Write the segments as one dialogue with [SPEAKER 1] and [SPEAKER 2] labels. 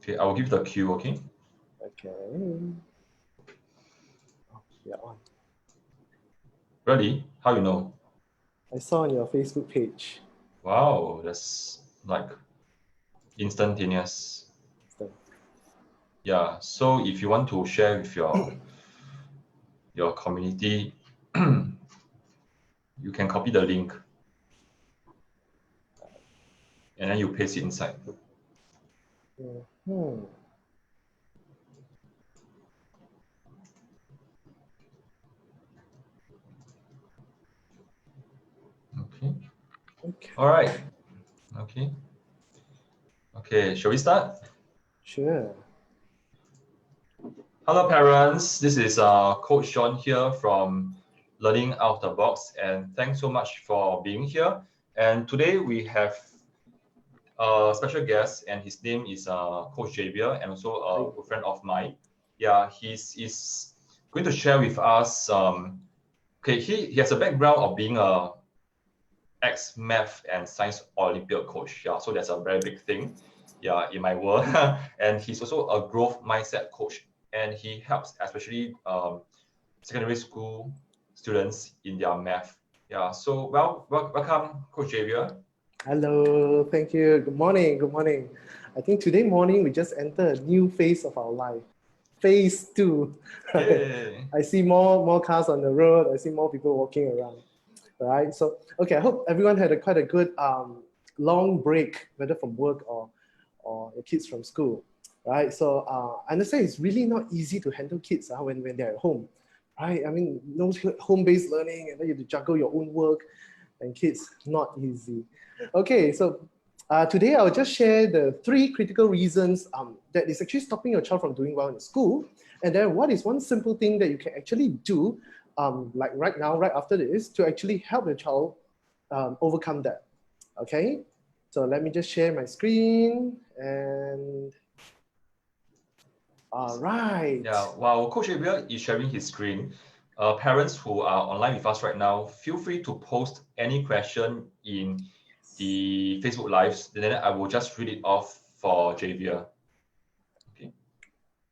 [SPEAKER 1] Okay, I will give the cue, okay?
[SPEAKER 2] Okay. Oh, you're on.
[SPEAKER 1] Really? How you know?
[SPEAKER 2] I saw on your Facebook page.
[SPEAKER 1] Wow, that's like instantaneous.
[SPEAKER 2] So,
[SPEAKER 1] Yeah, so if you want to share with your community, you can copy the link and then you paste it inside.
[SPEAKER 2] mhm.
[SPEAKER 1] Okay.
[SPEAKER 2] Okay.
[SPEAKER 1] All right. Okay. Okay, shall we start?
[SPEAKER 2] Sure.
[SPEAKER 1] Hello, parents. This is Coach John here from Learning Out of the Box, and thanks so much for being here. And today we have a special guest, and his name is Coach Javier, and also a good friend of mine. Yeah, he's going to share with us. Okay, he has a background of being a ex-math and science Olympiad coach. Yeah, so that's a very big thing. Yeah, in my world, and he's also a growth mindset coach, and he helps especially secondary school students in their math. Yeah, so welcome, Coach Javier.
[SPEAKER 2] Hello. Thank you. Good morning. Good morning. I think today morning we just entered a new phase of our life. Phase 2.
[SPEAKER 1] Yay.
[SPEAKER 2] I see more cars on the road. I see more people walking around. Right. So okay. I hope everyone had quite a good long break, whether from work or the kids from school. Right. So I understand it's really not easy to handle kids when they're at home. Right. I mean, no home-based learning, and then you have to juggle your own work and kids. Not easy. Okay. So today I'll just share the 3 critical reasons that is actually stopping your child from doing well in school. And then what is one simple thing that you can actually do like right now, right after this, to actually help the child overcome that. Okay, so let me just share my screen and all right.
[SPEAKER 1] Yeah, while Coach Javier is sharing his screen, parents who are online with us right now, feel free to post any question in the Facebook Lives. Then I will just read it off for Javier. Okay,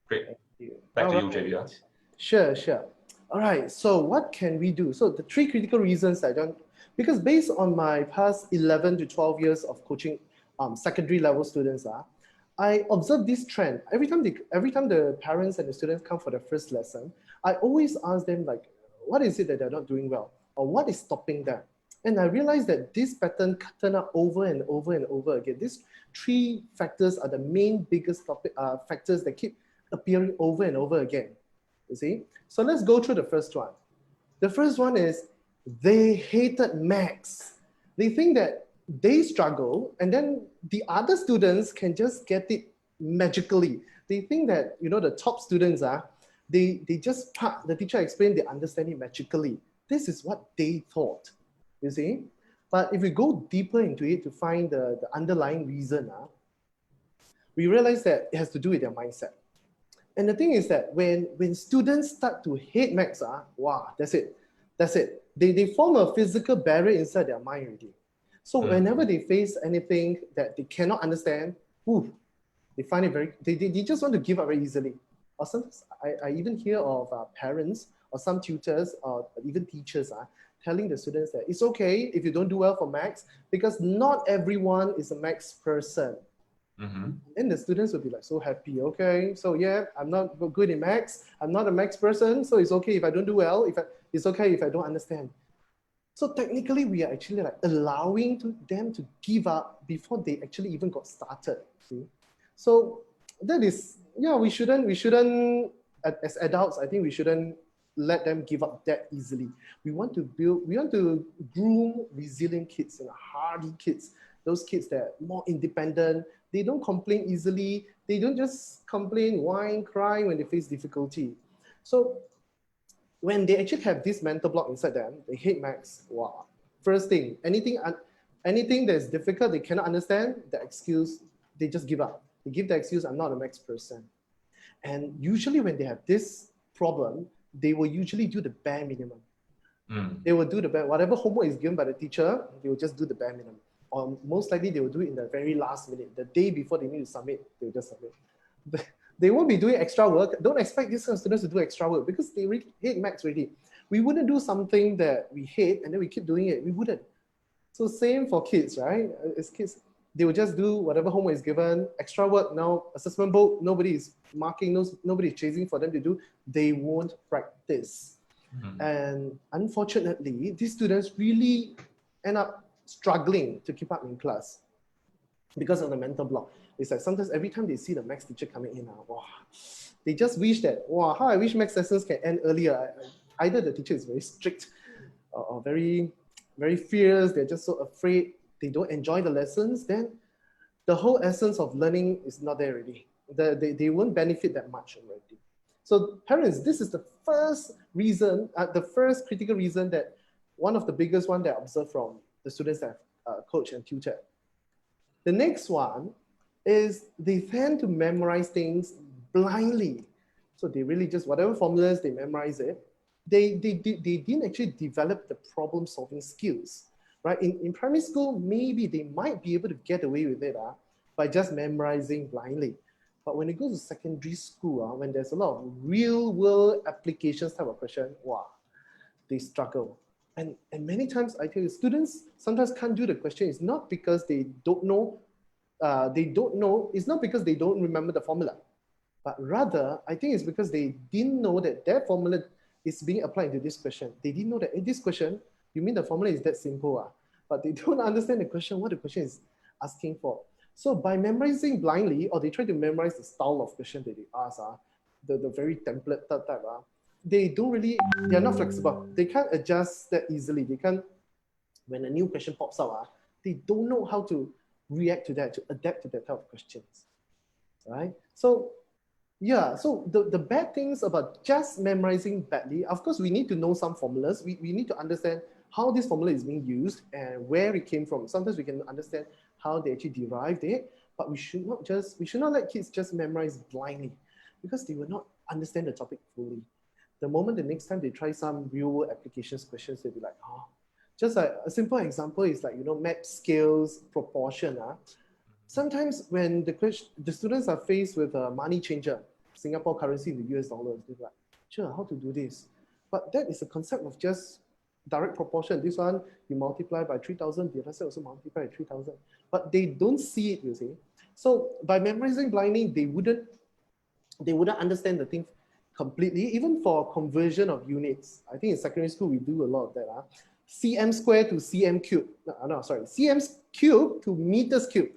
[SPEAKER 1] great.
[SPEAKER 2] Thank you.
[SPEAKER 1] Back
[SPEAKER 2] All
[SPEAKER 1] to you,
[SPEAKER 2] right.
[SPEAKER 1] Javier.
[SPEAKER 2] Sure. All right, so what can we do? So the 3 critical reasons I don't, because based on my past 11 to 12 years of coaching secondary level students, I observe this trend. Every time the parents and the students come for the first lesson, I always ask them like, what is it that they're not doing well? Or what is stopping them? And I realized that this pattern turn up over and over and over again. These 3 factors are the main biggest factors that keep appearing over and over again. You see? So let's go through the first one. The first one is they hated maths. They think that they struggle and then the other students can just get it magically. They think that, the top students they just, the teacher explained, they understand it magically. This is what they thought, you see? But if we go deeper into it to find the underlying reason, we realize that it has to do with their mindset. And the thing is that when students start to hate maths, wow, that's it. They form a physical barrier inside their mind already. So whenever they face anything that they cannot understand, they find it they just want to give up very easily. Or sometimes I even hear of parents or some tutors or even teachers telling the students that it's okay if you don't do well for maths because not everyone is a maths person. And the students will be like so happy. Okay, so yeah, I'm not good in maths. I'm not a maths person, so it's okay if I don't do well. It's okay if I don't understand. So technically, we are actually like allowing them to give up before they actually even got started. See? So that is, we shouldn't as adults. I think we shouldn't let them give up that easily. We want to groom resilient kids and hardy kids. Those kids that are more independent. They don't complain easily. They don't just complain, whine, cry when they face difficulty. So when they actually have this mental block inside them, they hate maths. Wow. First thing, anything that's difficult, they cannot understand, the excuse, they just give up. They give the excuse, I'm not a maths person. And usually when they have this problem, they will usually do the bare minimum. They will do whatever homework is given by the teacher, they will just do the bare minimum. Or most likely they will do it in the very last minute. The day before they need to submit, they will just submit. they won't be doing extra work. Don't expect these kind of students to do extra work because they really hate maths already. We wouldn't do something that we hate and then we keep doing it. We wouldn't. So same for kids, right? As kids, they will just do whatever homework is given. Extra work now, assessment book, nobody is marking, nobody is chasing for them to do. They won't practice. And unfortunately, these students really end up struggling to keep up in class because of the mental block. It's like sometimes every time they see the maths teacher coming in, wow, they just wish that, wow, how I wish maths lessons can end earlier. Either the teacher is very strict or very, very fierce, they're just so afraid, they don't enjoy the lessons, then the whole essence of learning is not there already. They won't benefit that much already. So parents, this is the first reason, the first critical reason that one of the biggest one that I observed from the students that I've coached and tutored. The next one is they tend to memorize things blindly. So they really just, whatever formulas, they memorize it. They didn't actually develop the problem solving skills, right? In primary school, maybe they might be able to get away with it by just memorizing blindly. But when it goes to secondary school, when there's a lot of real world applications type of question, wow, they struggle. And many times I tell you, students sometimes can't do the question. It's not because they don't know, it's not because they don't remember the formula, but rather I think it's because they didn't know that their formula is being applied to this question. They didn't know that in this question, you mean the formula is that simple, but they don't understand the question, what the question is asking for. So by memorizing blindly, or they try to memorize the style of question that they ask, the very template type, they're not flexible. They can't adjust that easily. They can't, when a new question pops out, they don't know how to react to that, to adapt to that type of questions, right? So yeah, so the bad things about just memorizing badly, of course, we need to know some formulas. We need to understand how this formula is being used and where it came from. Sometimes we can understand how they actually derived it, but we should not let kids just memorize blindly because they will not understand the topic fully. The moment the next time they try some real world applications questions, they'll be like, oh, just like a simple example is like, math scales, proportion. Sometimes when the students are faced with a money changer, Singapore currency in the US dollars, they're like, sure, how to do this? But that is a concept of just direct proportion. This one, you multiply by 3,000, the other side also multiply by 3,000. But they don't see it, you see. So by memorizing blindly, they wouldn't understand the thing completely, even for conversion of units. I think in secondary school, we do a lot of that. cm squared to cm cubed. No, sorry, cm cubed to meters cubed.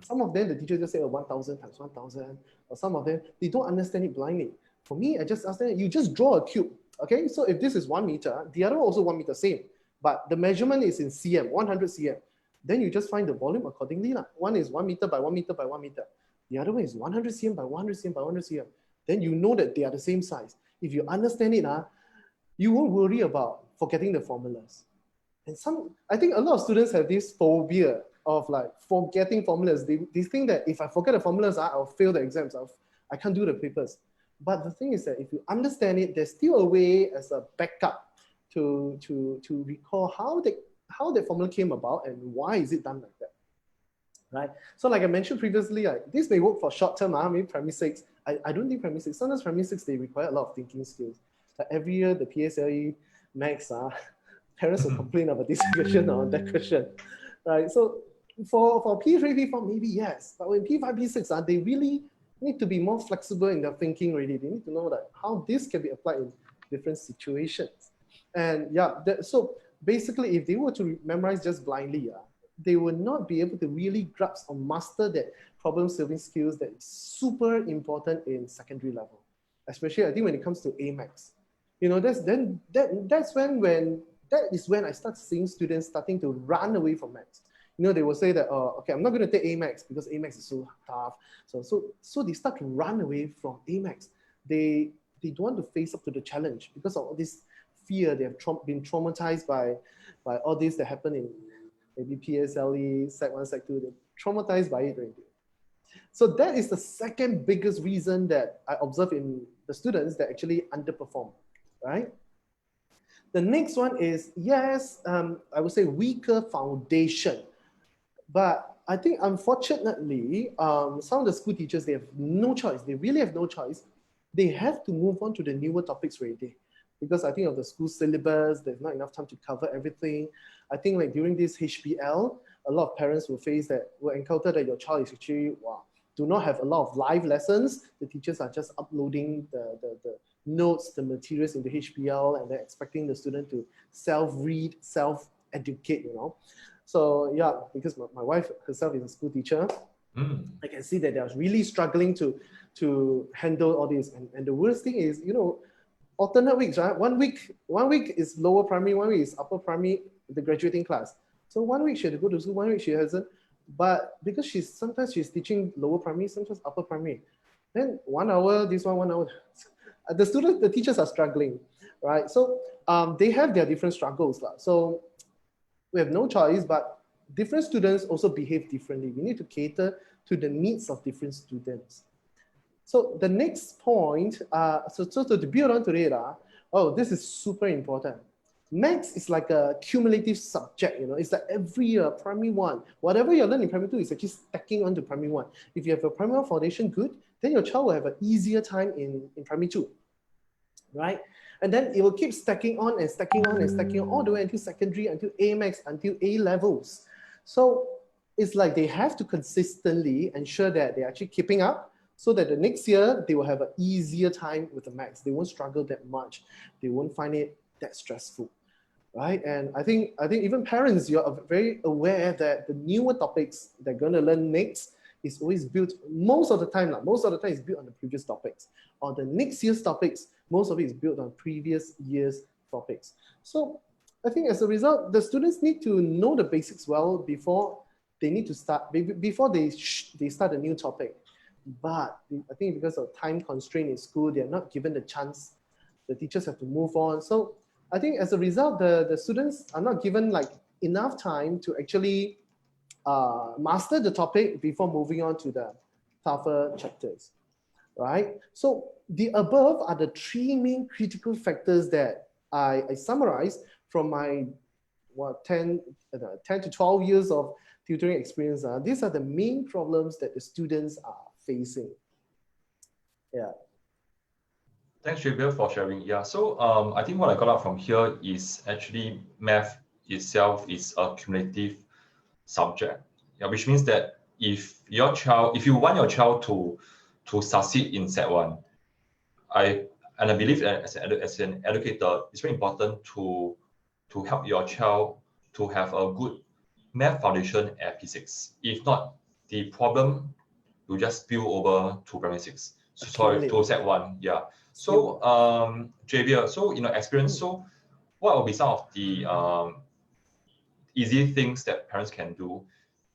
[SPEAKER 2] Some of them, the teacher just say 1,000 times 1,000, or some of them, they don't understand it blindly. For me, I just ask them, you just draw a cube. Okay, so if this is 1 meter, the other also 1 meter, same. But the measurement is in cm, 100 cm. Then you just find the volume accordingly. One is 1 meter by 1 meter by 1 meter. The other one is 100 cm by 100 cm by 100 cm. Then you know that they are the same size. If you understand it, you won't worry about forgetting the formulas. And I think a lot of students have this phobia of like forgetting formulas. They think that if I forget the formulas, I'll fail the exams. I can't do the papers. But the thing is that if you understand it, there's still a way as a backup to recall how the formula came about and why is it done like that, right? So like I mentioned previously, this may work for short term, maybe primary 6. I don't think primary 6. Sometimes primary 6, they require a lot of thinking skills. Like every year, the PSLE max, parents will complain about this question or that question, right? So for P3, P4, maybe yes. But when P5, P6, they really need to be more flexible in their thinking already. They need to know that how this can be applied in different situations. And yeah, so basically, if they were to memorize just blindly, they will not be able to really grasp or master that problem-solving skills that is super important in secondary level. Especially, I think when it comes to AMAX. That is when I start seeing students starting to run away from maths. They will say that, okay, I'm not going to take AMAX because AMAX is so tough. So they start to run away from AMAX. They don't want to face up to the challenge because of all this fear. They have been traumatized by all this that happened in maybe PSLE, Sec 1, Sec 2. They're traumatized by it already. So that is the second biggest reason that I observe in the students that actually underperform, right? The next one is, yes, I would say weaker foundation. But I think unfortunately, some of the school teachers, they have no choice. They really have no choice. They have to move on to the newer topics already. Because I think of the school syllabus, there's not enough time to cover everything. I think like during this HBL, a lot of parents will encounter that your child is actually, do not have a lot of live lessons. The teachers are just uploading the notes, the materials into HBL, and they're expecting the student to self-read, self-educate, So yeah, because my wife herself is a school teacher, I can see that they're really struggling to handle all this. And the worst thing is, alternate weeks, right? One week is lower primary, one week is upper primary, the graduating class. So 1 week she had to go to school, 1 week she hasn't. But because sometimes she's teaching lower primary, sometimes upper primary. Then 1 hour, this one 1 hour. The teachers are struggling, right? So they have their different struggles. So we have no choice, but different students also behave differently. We need to cater to the needs of different students. So the next point, so to build on to it, this is super important. Maths is like a cumulative subject, it's like every year, primary 1, whatever you learn in primary 2 is actually stacking onto primary 1. If you have a primary 1 foundation good, then your child will have an easier time in primary 2, right? And then it will keep stacking on and stacking on and stacking on all the way until secondary, until A max, until A levels. So it's like they have to consistently ensure that they're actually keeping up, so that the next year they will have an easier time with the maths. They won't struggle that much. They won't find it that stressful, right? And I think even parents, you're very aware that the newer topics they're going to learn next is always built, most of the time is built on the previous topics. Or the next year's topics, most of it is built on previous year's topics. So I think as a result, the students need to know the basics well before they need to start, before they start a new topic. But I think because of time constraint in school, they're not given the chance. The teachers have to move on. So I think as a result, the students are not given like enough time to actually master the topic before moving on to the tougher chapters, right? So the above are the 3 main critical factors that I summarized from my 10 to 12 years of tutoring experience. These are the main problems that the students are facing. Yeah.
[SPEAKER 1] Thanks, Javier, for sharing. Yeah, so I think what I got out from here is actually math itself is a cumulative subject. Yeah, which means that if you want your child to succeed in Set 1, I believe that as an educator, it's very important to help your child to have a good math foundation at P6. If not, the problem will just spill over to primary 6. Sorry, to Set 1. Yeah. So, Javier, so in your experience, so what will be some of the easy things that parents can do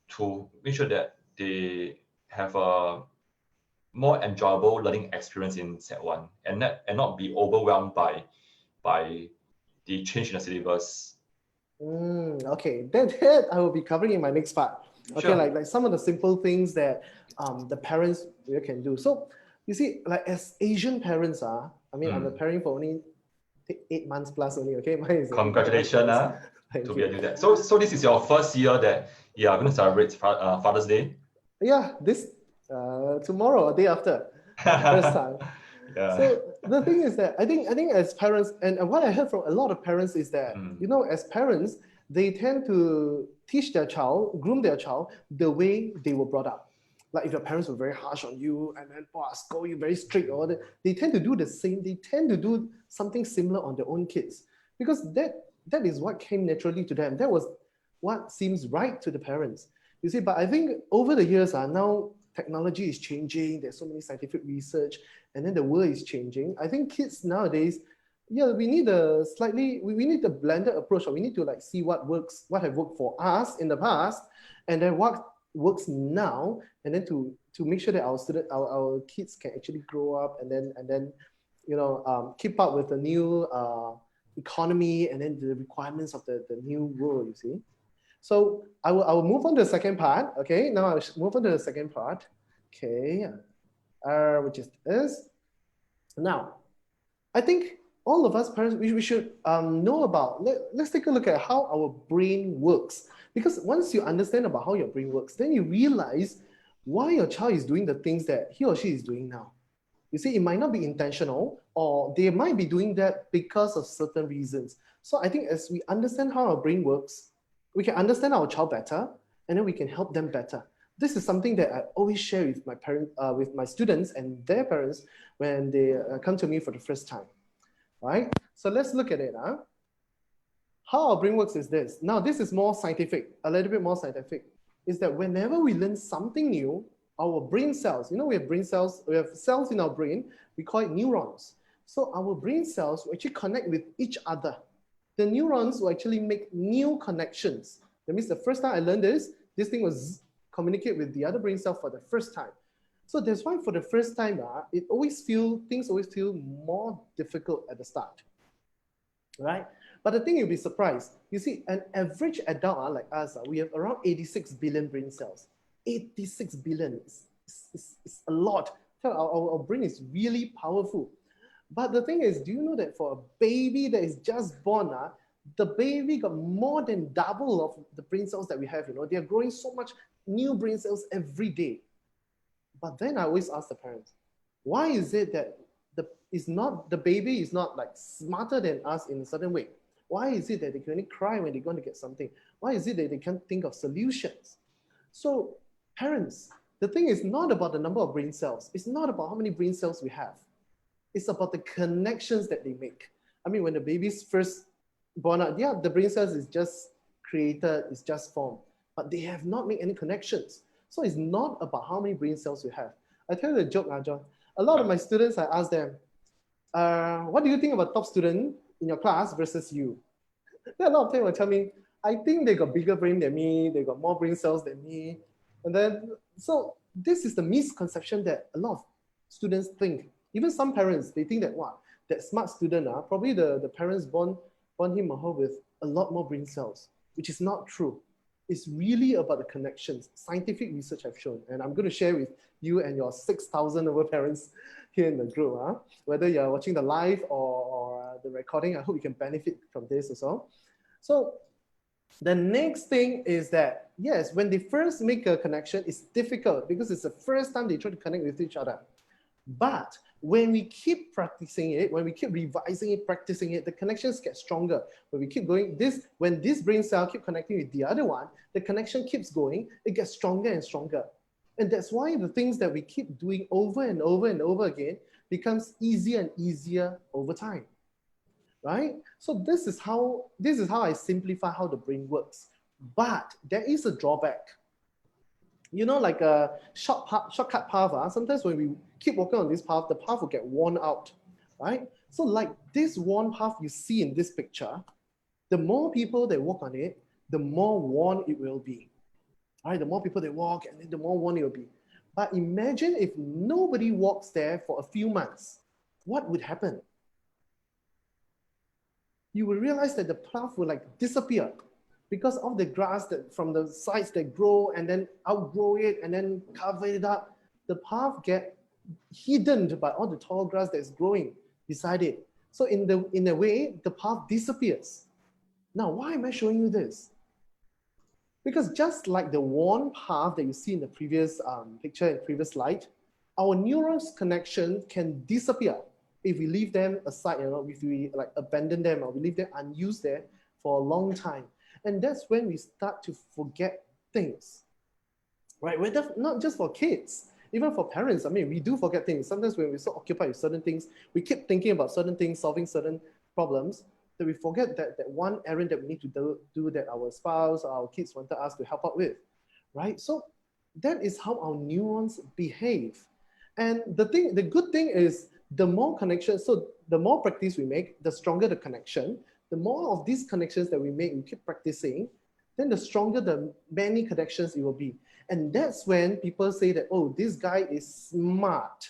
[SPEAKER 1] to make sure that they have a more enjoyable learning experience in Set 1 and not be overwhelmed by the change in the syllabus?
[SPEAKER 2] Okay, that I will be covering in my next part. Okay, sure. like some of the simple things that the parents can do. So you see, like as Asian parents, I'm a parent for only 8 months plus only. Okay, mine is
[SPEAKER 1] congratulations to be able to do that. So this is your first year that you are going to celebrate Father's Day.
[SPEAKER 2] Yeah, this tomorrow or day after, first time. Yeah. So the thing is that I think as parents, and what I heard from a lot of parents is that as parents, they tend to teach their child, groom their child the way they were brought up. Like if your parents were very harsh on you and then scold you, very strict, or they tend to do the same. They tend to do something similar on their own kids because that is what came naturally to them. That was what seems right to the parents. You see, but I think over the years, now technology is changing. There's so many scientific research, and then the world is changing. I think kids nowadays, we need we need a blended approach. Or we need to like see what works, what have worked for us in the past, and then what works now, and then to make sure that our kids can actually grow up and then keep up with the new economy and then the requirements of the new world. You see. So I will move on to the second part. Okay, now I'll move on to the second part. Okay, which is this. Now, I think all of us parents, we should know about, let's take a look at how our brain works. Because once you understand about how your brain works, then you realize why your child is doing the things that he or she is doing now. You see, it might not be intentional, or they might be doing that because of certain reasons. So I think as we understand how our brain works, we can understand our child better, and then we can help them better. This is something that I always share with my with my students and their parents when they come to me for the first time. Right? So let's look at it. How our brain works is this. Now, this is more scientific, a little bit more scientific, is that whenever we learn something new, our brain cells, we have brain cells, we have cells in our brain, we call it neurons. So our brain cells will actually connect with each other. The neurons will actually make new connections. That means the first time I learned this thing was communicate with the other brain cell for the first time. So that's why for the first time, things always feel more difficult at the start, right? But the thing, you'll be surprised. You see, an average adult like us, we have around 86 billion brain cells. 86 billion is a lot. Our brain is really powerful. But the thing is, do you know that for a baby that is just born, the baby got more than double of the brain cells that we have. They're growing so much new brain cells every day. But then I always ask the parents, why is it that the baby is not like smarter than us in a certain way? Why is it that they can only cry when they're going to get something? Why is it that they can't think of solutions? So parents, the thing is not about the number of brain cells. It's not about how many brain cells we have. It's about the connections that they make. I mean, when the baby's first born out, yeah, the brain cells is just created, it's just formed, but they have not made any connections. So it's not about how many brain cells we have. I tell you a joke, John. A lot of my students, I ask them, what do you think about top student in your class versus you? Then a lot of them will tell me, I think they got bigger brain than me, they got more brain cells than me. And then, so this is the misconception that a lot of students think. Even some parents, they think that, wow, that smart student, probably the parents born him or her with a lot more brain cells, which is not true. It's really about the connections. Scientific research have shown, and I'm going to share with you and your 6,000 over parents here in the group. Whether you're watching the live or the recording, I hope you can benefit from this as well. So the next thing is that, yes, when they first make a connection, it's difficult because it's the first time they try to connect with each other. But when we keep practicing it, when we keep revising it, practicing it, the connections get stronger. When we keep going, when this brain cell keep connecting with the other one, the connection keeps going, it gets stronger and stronger. And that's why the things that we keep doing over and over and over again becomes easier and easier over time, right? So this is how I simplify how the brain works. But there is a drawback. Like a shortcut path, sometimes when we keep walking on this path, the path will get worn out, right? So like this worn path you see in this picture, the more people that walk on it, the more worn it will be, right? The more people that walk, and then the more worn it will be. But imagine if nobody walks there for a few months, what would happen? You will realize that the path will like disappear, because of the grass that from the sides that grow and then outgrow it and then cover it up, the path get hidden by all the tall grass that's growing beside it. So in a way, the path disappears. Now, why am I showing you this? Because just like the worn path that you see in the previous picture and previous slide, our neurons connection can disappear if we leave them aside, if we like abandon them or we leave them unused there for a long time. And that's when we start to forget things, right? Not just for kids, even for parents. I mean, we do forget things. Sometimes when we're so occupied with certain things, we keep thinking about certain things, solving certain problems, that we forget that one errand that we need to do that our spouse or our kids wanted us to help out with, right? So that is how our neurons behave. And the good thing is the more connections, so the more practice we make, the stronger the connection. The more of these connections that we make, we keep practicing, then the stronger the many connections it will be. And that's when people say that, oh, this guy is smart.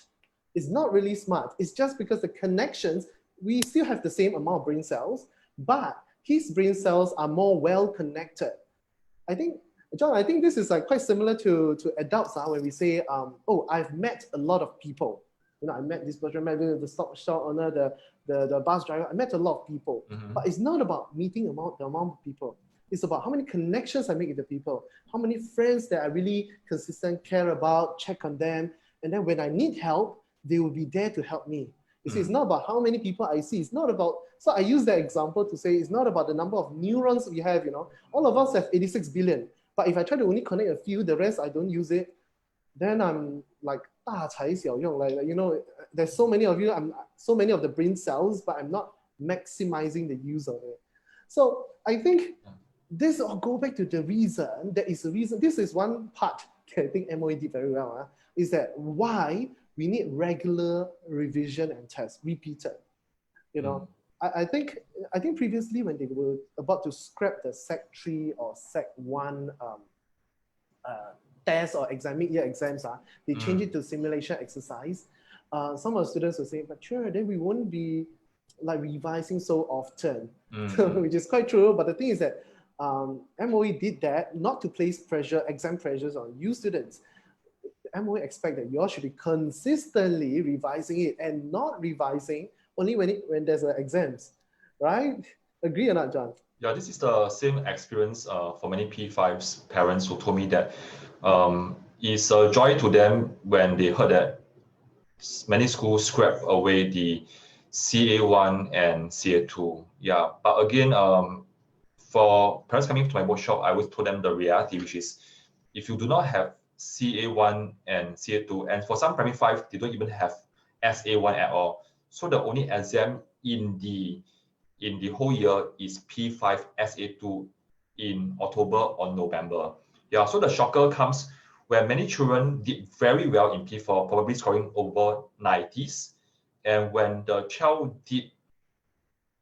[SPEAKER 2] It's not really smart. It's just because the connections, we still have the same amount of brain cells, but his brain cells are more well connected. I think, John, this is like quite similar to adults when we say, oh, I've met a lot of people. I met this person, I met the shop owner, the bus driver. I met a lot of people, but it's not about meeting the amount of people. It's about how many connections I make with the people, how many friends that I really consistent care about, check on them. And then when I need help, they will be there to help me. You see, it's not about how many people I see. It's not about, so I use that example to say it's not about the number of neurons we have, you know. All of us have 86 billion. But if I try to only connect a few, the rest I don't use it, then I'm like, 大材小用, like you know, there's so many of you, I'm so many of the brain cells, but I'm not maximizing the use of it. So I think this all go back to the reason, there is a reason, this is one part that I think MOE did very well, is that why we need regular revision and tests, repeated. You know, I think previously when they were about to scrap the Sec 3 or Sec 1 tests or mid-year exams, they change it to simulation exercise. Some of the students will say, but sure, then we won't be like revising so often, which is quite true. But the thing is that MOE did that not to place pressure, exam pressures on you students. MOE expect that you all should be consistently revising it and not revising only when there's exams, right? Agree or not, John?
[SPEAKER 1] Yeah, this is the same experience for many P5's parents who told me that it's a joy to them when they heard that many schools scrap away the CA1 and CA2. Yeah, but again, for parents coming to my workshop, I always told them the reality, which is if you do not have CA1 and CA2, and for some primary 5, they don't even have SA1 at all. So the only exam in the whole year is P5 SA2 in October or November. Yeah, so the shocker comes when many children did very well in P4, probably scoring over 90s. And when the child did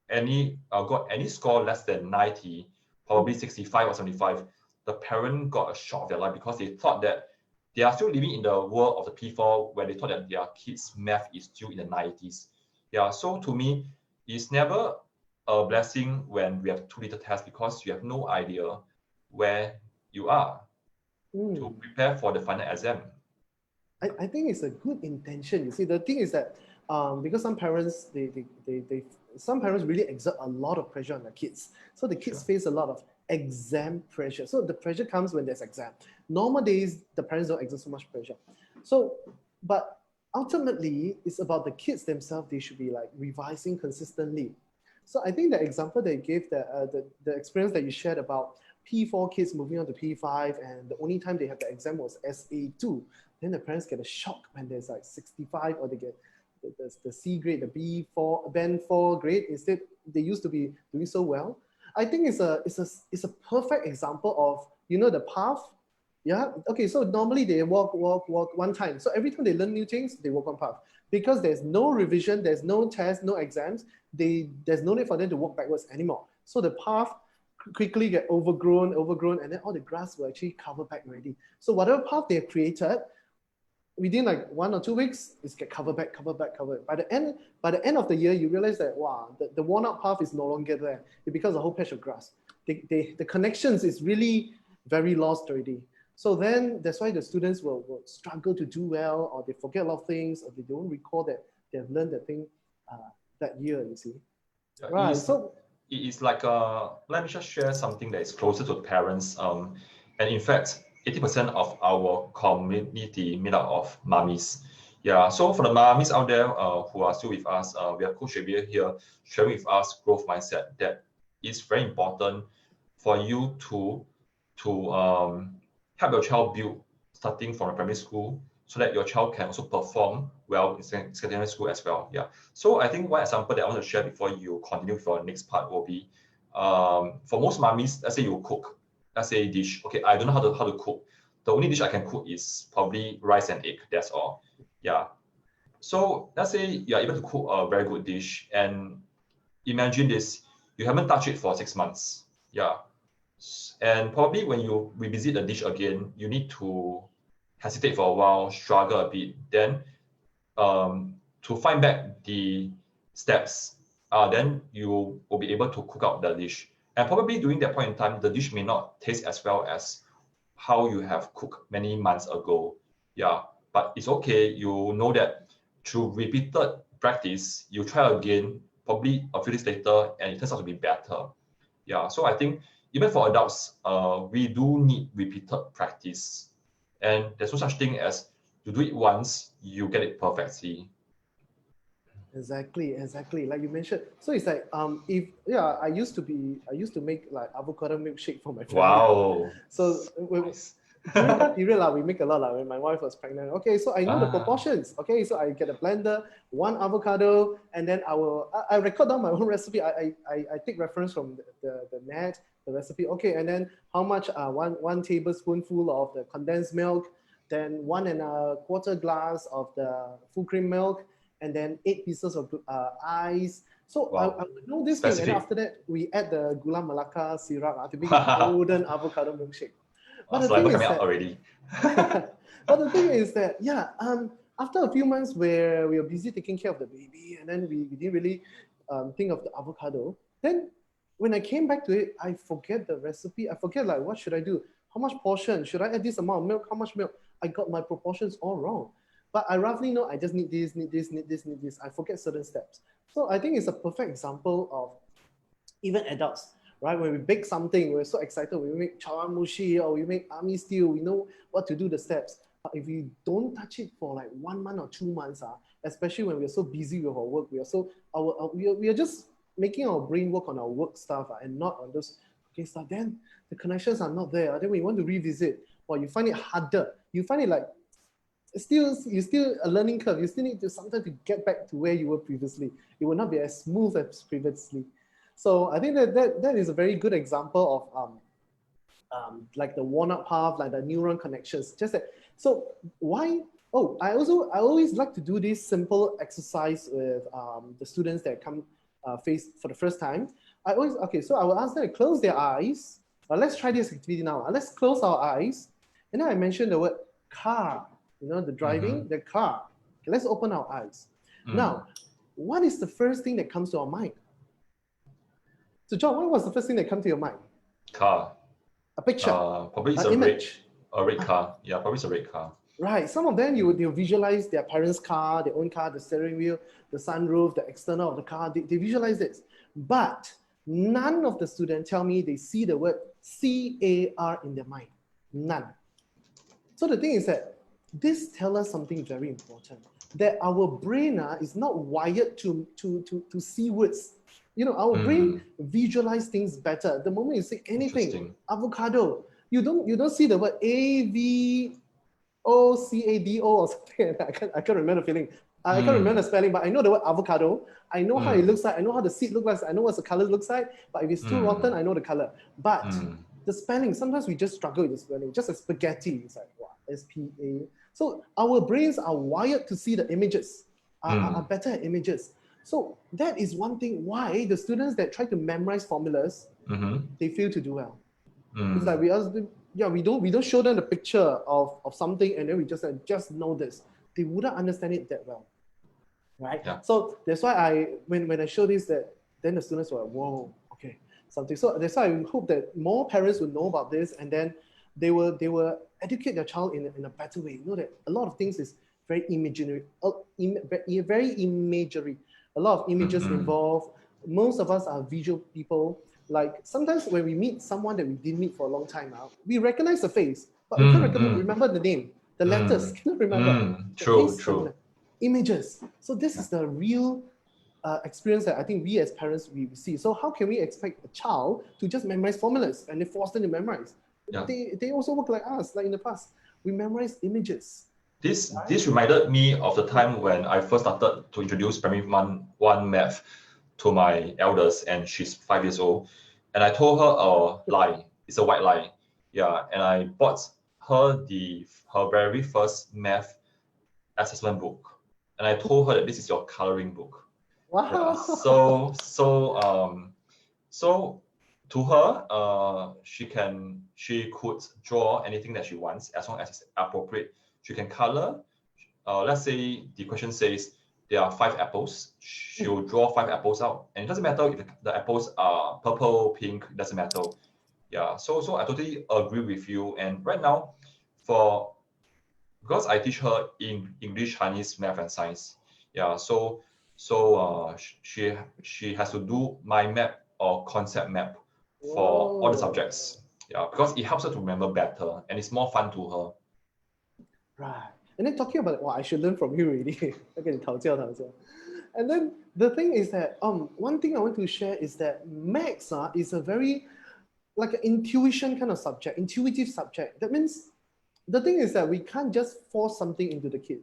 [SPEAKER 1] got any score less than 90, probably 65 or 75, the parent got a shock of their life because they thought that they are still living in the world of the P4 where they thought that their kids' math is still in the 90s. Yeah, so to me, it's never a blessing when we have 2 little tests because you have no idea where you are to prepare for the final exam.
[SPEAKER 2] I think it's a good intention. You see, the thing is that because some parents, some parents really exert a lot of pressure on their kids. So the kids face a lot of exam pressure. So the pressure comes when there's exam. Normal days, the parents don't exert so much pressure. So, but ultimately, it's about the kids themselves. They should be like revising consistently. So I think the example they gave, the experience that you shared about P4 kids moving on to P5, and the only time they have the exam was SA2. Then the parents get a shock when there's like 65, or they get the C grade, the B4, band 4 grade. Instead, they used to be doing so well. I think it's a perfect example of, you know, the path. Yeah. Okay. So normally they walk one time. So every time they learn new things, they walk one path. Because there's no revision, there's no test, no exams. There's no need for them to walk backwards anymore. So the path quickly get overgrown, and then all the grass will actually cover back already. So whatever path they have created, within like 1 or 2 weeks, it's get covered back. By the end of the year, you realize that wow, the worn out path is no longer there. It becomes a whole patch of grass. The connections is really very lost already. So then that's why the students will struggle to do well, or they forget a lot of things, or they don't recall that they have learned that thing that year, you see. Yeah, right, so
[SPEAKER 1] it is like, let me just share something that is closer to parents. And in fact, 80% of our community made up of mummies. Yeah, so for the mummies out there who are still with us, we have Coach Javier here sharing with us growth mindset that is very important for you to help your child build starting from primary school so that your child can also perform well in secondary school as well. Yeah. So I think one example that I want to share before you continue with our next part will be, for most mummies, let's say you cook, let's say a dish. Okay, I don't know how to cook. The only dish I can cook is probably rice and egg. That's all. Yeah. So let's say you're able to cook a very good dish, and imagine this: you haven't touched it for 6 months. Yeah. And probably when you revisit the dish again, you need to hesitate for a while, struggle a bit, then to find back the steps, then you will be able to cook out the dish. And probably during that point in time, the dish may not taste as well as how you have cooked many months ago. Yeah, but it's okay. You know that through repeated practice, you try again, probably a few days later, and it turns out to be better. Yeah, so I think even for adults, we do need repeated practice. And there's no such thing as you do it once, you get it perfectly.
[SPEAKER 2] Exactly. Like you mentioned. So it's like I used to make like avocado milkshake for my family.
[SPEAKER 1] Wow.
[SPEAKER 2] So
[SPEAKER 1] Nice.
[SPEAKER 2] during that period, we make a lot when my wife was pregnant. Okay, so I know the proportions. Okay, so I get a blender, 1 avocado, and then I record down my own recipe. I take reference from the net, the recipe. Okay, and then how much? One tablespoonful of the condensed milk, then 1 1/4 glass of the full cream milk, and then 8 pieces of ice. So
[SPEAKER 1] Wow.
[SPEAKER 2] I would know this thing, and after that we add the gula melaka syrup to make a golden avocado milkshake. But the thing is that
[SPEAKER 1] already.
[SPEAKER 2] but the thing is that after a few months where we were busy taking care of the baby, and then we didn't really think of the avocado. Then when I came back to it, I forget the recipe. I forget like what should I do? How much portion? Should I add this amount of milk? How much milk? I got my proportions all wrong. But I roughly know I just need this, need this, need this, need this. I forget certain steps. So I think it's a perfect example of even adults, right? When we bake something, we're so excited. We make chawanmushi or we make army stew. We know what to do, the steps. But if we don't touch it for like 1 month or 2 months, especially when we're so busy with our work, we are just making our brain work on our work stuff and not on those stuff. Then the connections are not there. Then when you want to revisit, or you find it harder. You find it like you're still a learning curve. You still need to sometimes to get back to where you were previously. It will not be as smooth as previously. So I think that is a very good example of like the walnut path, like the neuron connections. Just that. So why? Oh, I always like to do this simple exercise with the students that come face for the first time. So I will ask them to close their eyes. Let's try this activity now. Let's close our eyes, and then I mention the word car. You know, the driving, the car. Okay, let's open our eyes. Now, what is the first thing that comes to our mind? So, John, what was the first thing that comes to your mind?
[SPEAKER 1] Car.
[SPEAKER 2] A picture.
[SPEAKER 1] Probably it's a red car. Yeah, probably it's a red car.
[SPEAKER 2] Right. Some of them they'll visualize their parents' car, their own car, the steering wheel, the sunroof, the external of the car. They visualize this. But none of the students tell me they see the word CAR in their mind. None. So the thing is that this tells us something very important, that our brain is not wired to see words. You know, our brain visualize things better. The moment you say anything, avocado, you don't see the word AVOCADO or something. I can't remember the feeling. I can't remember the spelling, but I know the word avocado. I know how it looks like. I know how the seed looks like. I know what the color looks like. But if it's too rotten, I know the color. But the spelling, sometimes we just struggle with the spelling. Just as spaghetti, it's like, wow, SPA. So our brains are wired to see the images, are better at images. So that is one thing why the students that try to memorize formulas, they fail to do well. It's like we don't show them the picture of something and then we just know this. They wouldn't understand it that well, right? Yeah. So that's why when I show this, that then the students were like, whoa, okay, something. So that's why I hope that more parents will know about this, and then they will educate their child in a better way. You know that a lot of things is very imaginary, very imagery. A lot of images involved. Most of us are visual people. Like sometimes when we meet someone that we didn't meet for a long time now, we recognize the face, but we can't remember the name, the letters, cannot remember.
[SPEAKER 1] True.
[SPEAKER 2] Images. So this is the real experience that I think we as parents we see. So how can we expect a child to just memorize formulas and they force them to memorize? Yeah. They also work like us, like in the past. We memorize images.
[SPEAKER 1] This reminded me of the time when I first started to introduce primary one math to my elders, and she's 5 years old. And I told her a lie. It's a white lie. Yeah. And I bought her her very first math assessment book. And I told her that this is your coloring book.
[SPEAKER 2] Wow.
[SPEAKER 1] Yeah. So to her, she could draw anything that she wants as long as it's appropriate. She can color. Let's say the question says there are 5 apples. She'll draw 5 apples out, and it doesn't matter if the apples are purple, pink. It doesn't matter. Yeah. So I totally agree with you. And right now, because I teach her in English, Chinese, math, and science. Yeah. So she has to do mind map or concept map for all the subjects. Yeah, because it helps her to remember better and it's more fun to her.
[SPEAKER 2] Right. And then talking about, I should learn from you really. Okay, 讨教. And then the thing is that one thing I want to share is that maths is a very like an intuition kind of subject, intuitive subject. That means the thing is that we can't just force something into the kid.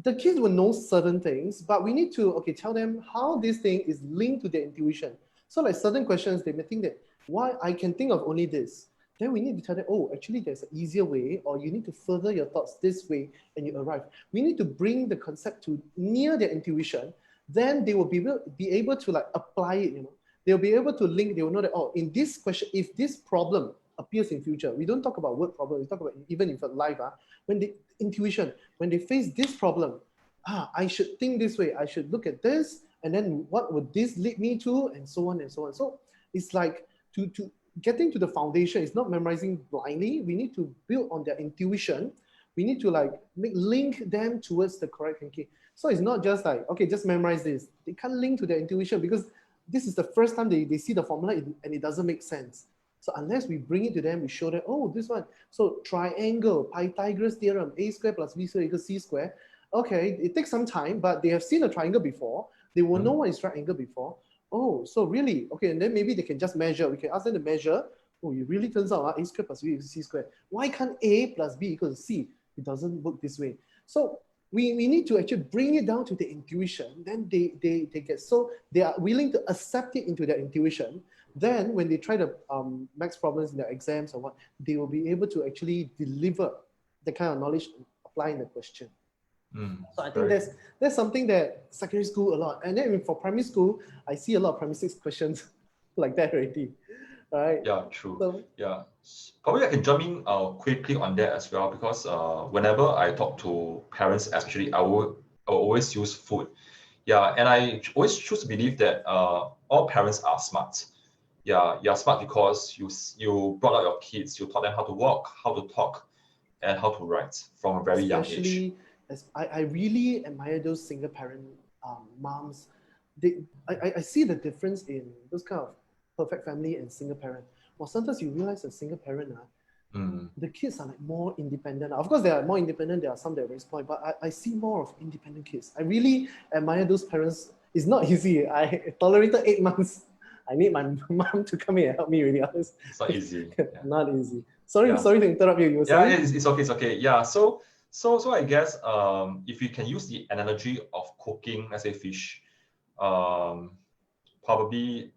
[SPEAKER 2] The kids will know certain things, but we need to tell them how this thing is linked to their intuition. So like certain questions, they may think that why I can think of only this. Then we need to tell them, oh, actually there's an easier way, or you need to further your thoughts this way and you arrive. We need to bring the concept to near their intuition. Then they will be able to like apply it, They'll be able to link, they will know that, oh, in this question, if this problem appears in future, we don't talk about word problem, we talk about even in life, when the intuition, when they face this problem, I should think this way, I should look at this, and then what would this lead me to, and so on and so on. So it's like to getting to the foundation. It's not memorizing blindly. We need to build on their intuition. We need to like link them towards the correct thinking. So it's not just like, okay, just memorize this. They can't link to their intuition because this is the first time they see the formula and it doesn't make sense. So unless we bring it to them, we show them, oh, this one. So triangle, Pythagoras theorem, a square plus b square equals c square. Okay, it takes some time, but they have seen a triangle before. They will know what is triangle before. Oh, so really? Okay, and then maybe they can just measure. We can ask them to measure. Oh, it really turns out a square plus b equals c square. Why can't a plus b equals c? It doesn't work this way. So we need to actually bring it down to the intuition. Then they get, so they are willing to accept it into their intuition. Then when they try the maths problems in their exams or what, they will be able to actually deliver the kind of knowledge applying the question. So I think that's something that secondary school a lot. And then for primary school, I see a lot of primary 6 questions like that already. Right?
[SPEAKER 1] Yeah, true. So, yeah. Probably I can jump in quickly on that as well, because whenever I talk to parents, especially, I will always use food. Yeah, and I always choose to believe that all parents are smart. Yeah, you're smart because you brought out your kids, you taught them how to walk, how to talk, and how to write from a very young age.
[SPEAKER 2] I really admire those single parent moms. I see the difference in those kind of perfect family and single parent. Well, sometimes you realize a single parent, the kids are like more independent. Of course, they are more independent. There are some that are very spoiled, but I see more of independent kids. I really admire those parents. It's not easy. I tolerated 8 months. I need my mom to come in and help me, really honest.
[SPEAKER 1] It's not easy.
[SPEAKER 2] Not easy. Sorry to interrupt you.
[SPEAKER 1] It's okay. Yeah, so I guess if you can use the analogy of cooking, let's say fish, probably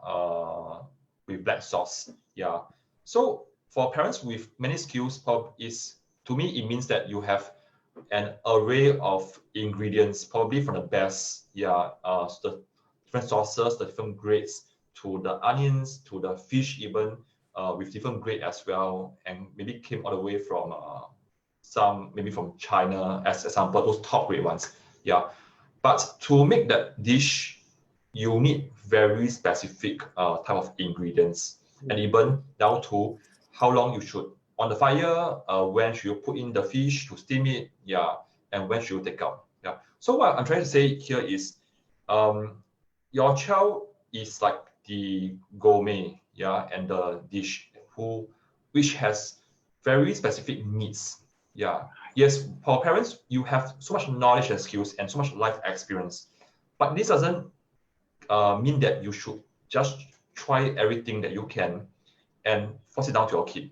[SPEAKER 1] with black sauce. Yeah. So for parents with many skills, to me it means that you have an array of ingredients, probably from the best, the different sauces, the different grades, to the onions, to the fish, even with different grade as well, and maybe came all the way from some maybe from China as example, those top grade ones. Yeah. But to make that dish, you need very specific type of ingredients, and even down to how long you should on the fire, when should you put in the fish to steam it, and when should you take out. Yeah. So what I'm trying to say here is, your child is like the gourmet, and the dish which has very specific needs. Yeah. Yes, for parents, you have so much knowledge and skills and so much life experience, but this doesn't mean that you should just try everything that you can and force it down to your kid.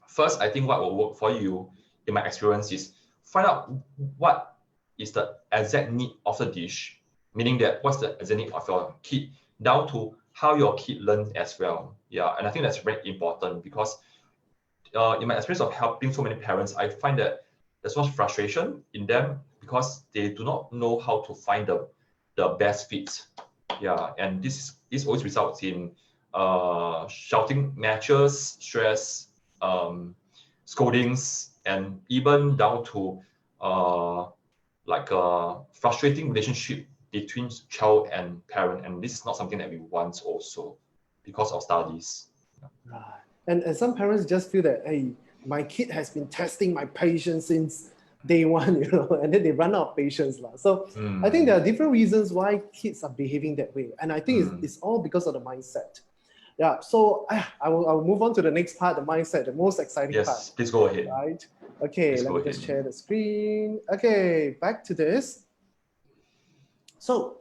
[SPEAKER 1] First, I think what will work for you, in my experience, is find out what is the exact need of the dish, meaning that what's the exact need of your kid, down to how your kid learns as well. Yeah, and I think that's very important because in my experience of helping so many parents, I find that there's so much frustration in them because they do not know how to find the best fit. Yeah, and this always results in shouting matches, stress, scoldings, and even down to like a frustrating relationship between child and parent. And this is not something that we want also because of studies.
[SPEAKER 2] Right. And some parents just feel that, hey, my kid has been testing my patience since day one, and then they run out of patience. So I think there are different reasons why kids are behaving that way. And I think it's all because of the mindset. Yeah, so I will move on to the next part, the mindset, the most exciting part.
[SPEAKER 1] Yes, please go ahead.
[SPEAKER 2] Right? Okay,
[SPEAKER 1] Please
[SPEAKER 2] let
[SPEAKER 1] go
[SPEAKER 2] me just
[SPEAKER 1] ahead.
[SPEAKER 2] share the screen. Okay, back to this. So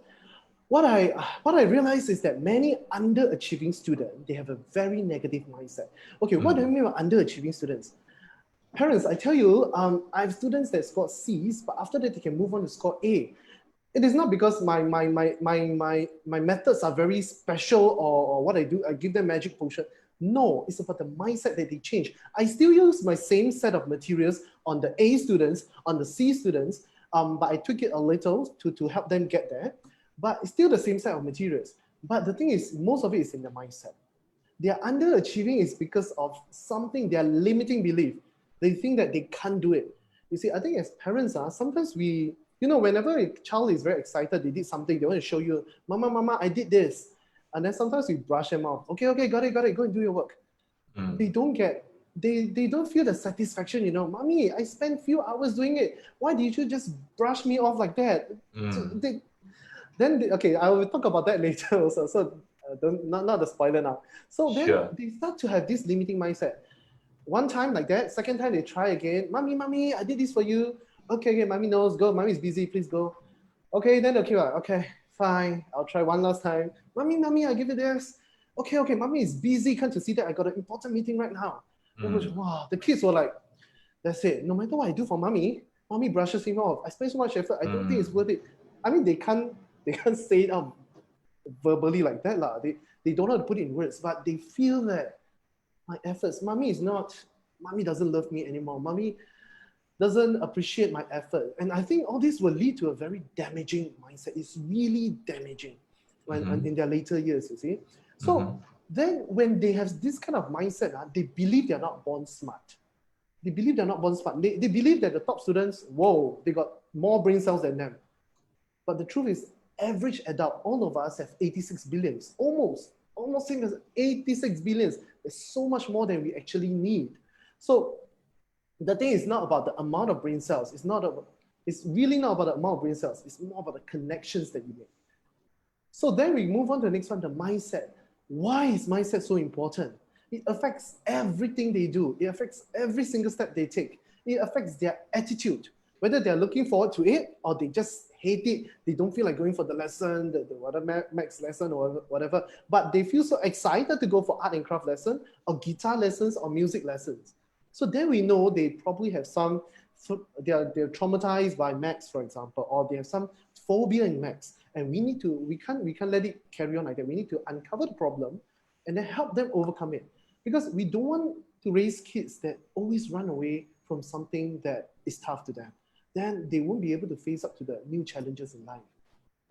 [SPEAKER 2] what I realize is that many underachieving students, they have a very negative mindset. Okay, what do I mean by underachieving students? Parents, I tell you, I have students that score C's, but after that they can move on to score A. It is not because my methods are very special or what I do, I give them magic potion. No, it's about the mindset that they change. I still use my same set of materials on the A students, on the C students, but I tweak it a little to help them get there. But it's still the same set of materials. But the thing is, most of it is in the mindset. They are underachieving is because of something, their limiting belief. They think that they can't do it. You see, I think as parents, sometimes we, whenever a child is very excited, they did something, they want to show you, Mama, I did this. And then sometimes we brush them off. Okay, got it, go and do your work. They don't feel the satisfaction, Mommy, I spent few hours doing it. Why did you just brush me off like that? Okay, I will talk about that later also. So not the spoiler now. So then they start to have this limiting mindset. One time like that, second time they try again. Mommy, I did this for you. Okay, mommy knows. Go, mommy's busy. Please go. Okay, then okay, fine. I'll try one last time. Mommy, I give you this. Okay, mommy is busy. Can't you see that I got an important meeting right now? Wow, the kids were like, that's it. No matter what I do for mommy brushes him off. I spend so much effort. I don't think it's worth it. I mean, they can't say it verbally like that. They don't know how to put it in words, but they feel that my efforts, mommy doesn't love me anymore. Mommy doesn't appreciate my effort. And I think all this will lead to a very damaging mindset. It's really damaging when in their later years, you see. So then when they have this kind of mindset, they believe they're not born smart. They believe they're not born smart. They believe that the top students, they got more brain cells than them. But the truth is, average adult, all of us have 86 billions, almost same as 86 billions. There's so much more than we actually need. So the thing is not about the amount of brain cells. It's really not about the amount of brain cells. It's more about the connections that you make. So then we move on to the next one, the mindset. Why is mindset so important? It affects everything they do. It affects every single step they take. It affects their attitude, whether they're looking forward to it or they just hate it. They don't feel like going for the lesson, the max lesson or whatever, but they feel so excited to go for art and craft lesson or guitar lessons or music lessons. So then we know they probably have they're traumatized by maths, for example, or they have some phobia in maths. And we can't let it carry on like that. We need to uncover the problem and then help them overcome it. Because we don't want to raise kids that always run away from something that is tough to them. Then they won't be able to face up to the new challenges in life,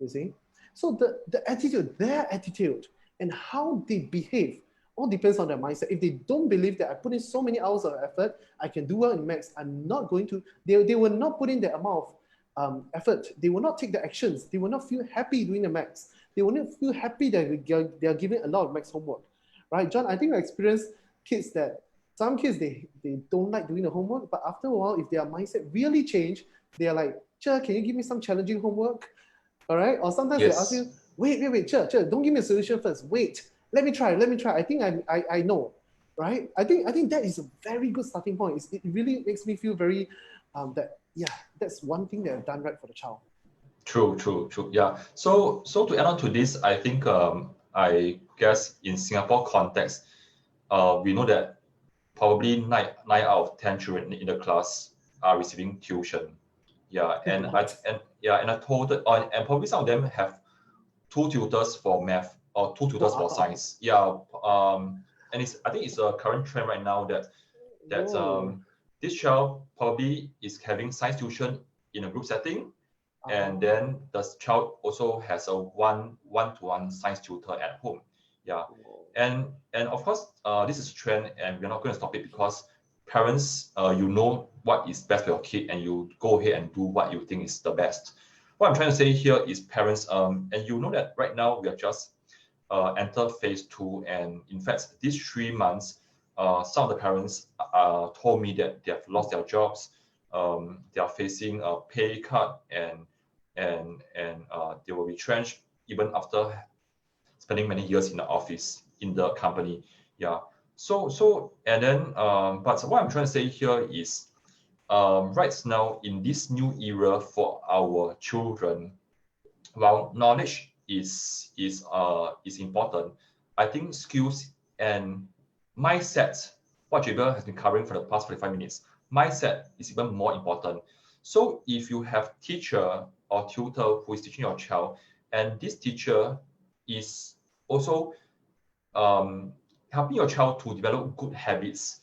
[SPEAKER 2] you see? So their attitude and how they behave all depends on their mindset. If they don't believe that I put in so many hours of effort, I can do well in maths, I'm not going to, they will not put in the amount of effort. They will not take the actions. They will not feel happy doing the maths. They will not feel happy that they are giving a lot of maths homework, right? John, I think I experienced some kids, they don't like doing the homework, but after a while, if their mindset really change, they are like, Cher, can you give me some challenging homework? All right? Or sometimes they ask you, wait, Cher, don't give me a solution first. Wait, let me try. I think I know, right? I think that is a very good starting point. It really makes me feel very, that's one thing that I've done right for the child.
[SPEAKER 1] True. Yeah. So to add on to this, I think I guess in Singapore context, we know that probably nine out of 10 children in the class are receiving tuition. Yeah, and probably some of them have 2 tutors for math or 2 tutors for science. Yeah, and I think it's a current trend right now that this child probably is having science tuition in a group setting, and then the child also has a one-to-one science tutor at home. Yeah, and of course this is a trend, and we're not going to stop it because parents, you know what is best for your kid, and you go ahead and do what you think is the best. What I'm trying to say here is parents, and you know that right now we are just enter phase 2, and in fact these 3 months, some of the parents told me that they have lost their jobs, they are facing a pay cut, and they will be retrenched even after spending many years in the office. in the company. Yeah. So and then but what I'm trying to say here is right now in this new era for our children, while knowledge is important, I think skills and mindset, what Javier has been covering for the past 45 minutes, mindset is even more important. So if you have teacher or tutor who is teaching your child, and this teacher is also helping your child to develop good habits,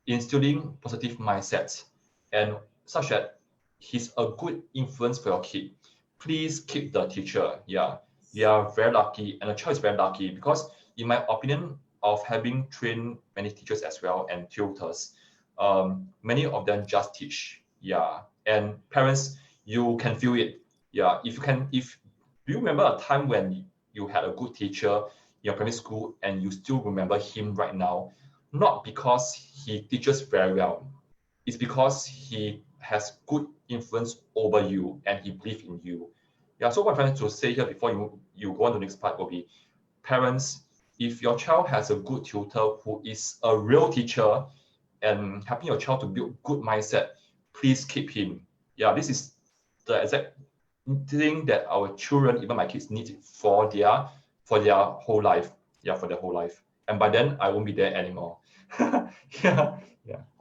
[SPEAKER 1] instilling positive mindsets, and such that he's a good influence for your kid, please keep the teacher. Yeah, we are very lucky, and the child is very lucky because, in my opinion, of having trained many teachers as well and tutors, many of them just teach. Yeah, and parents, you can feel it. Yeah, if do you remember a time when you had a good teacher in your primary school and you still remember him right now? Not because he teaches very well, it's because he has good influence over you and he believes in you. Yeah, so what I'm trying to say here before you go on to the next part will be, parents, if your child has a good tutor who is a real teacher and helping your child to build good mindset, please keep him. Yeah, this is the exact thing that our children, even my kids, need for their whole life. Yeah, for their whole life. And by then, I won't be there anymore. Yeah.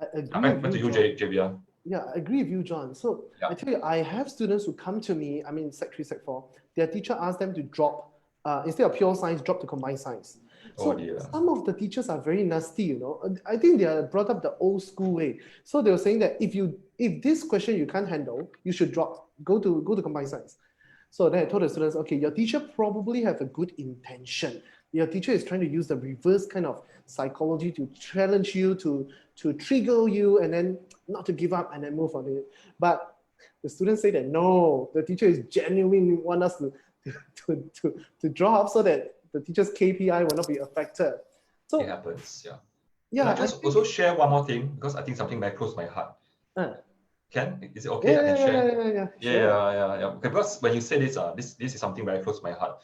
[SPEAKER 2] I agree
[SPEAKER 1] Back
[SPEAKER 2] with
[SPEAKER 1] to
[SPEAKER 2] you,
[SPEAKER 1] you,
[SPEAKER 2] John.
[SPEAKER 1] Javier.
[SPEAKER 2] Yeah, I agree with you, John. So
[SPEAKER 1] Yeah.
[SPEAKER 2] I tell you, I have students who come to me, I mean, Sec 3, Sec 4, their teacher asks them to drop, instead of pure science, drop to combined science.
[SPEAKER 1] Oh
[SPEAKER 2] So
[SPEAKER 1] dear.
[SPEAKER 2] some of the teachers are very nasty, you know. I think they are brought up the old school way. So they were saying that if this question you can't handle, you should drop, go to combined science. So then I told the students, okay, your teacher probably have a good intention. Your teacher is trying to use the reverse kind of psychology to challenge you, to trigger you, and then not to give up and then move on it. But the students say that no, the teacher is genuinely want us to drop so that the teacher's KPI will not be affected. So
[SPEAKER 1] it happens. Yeah.
[SPEAKER 2] yeah,
[SPEAKER 1] Can I just also share one more thing, because I think something very close to my heart. Is it okay? I can share. Yeah. Okay, because when you say this, this is something very close to my heart.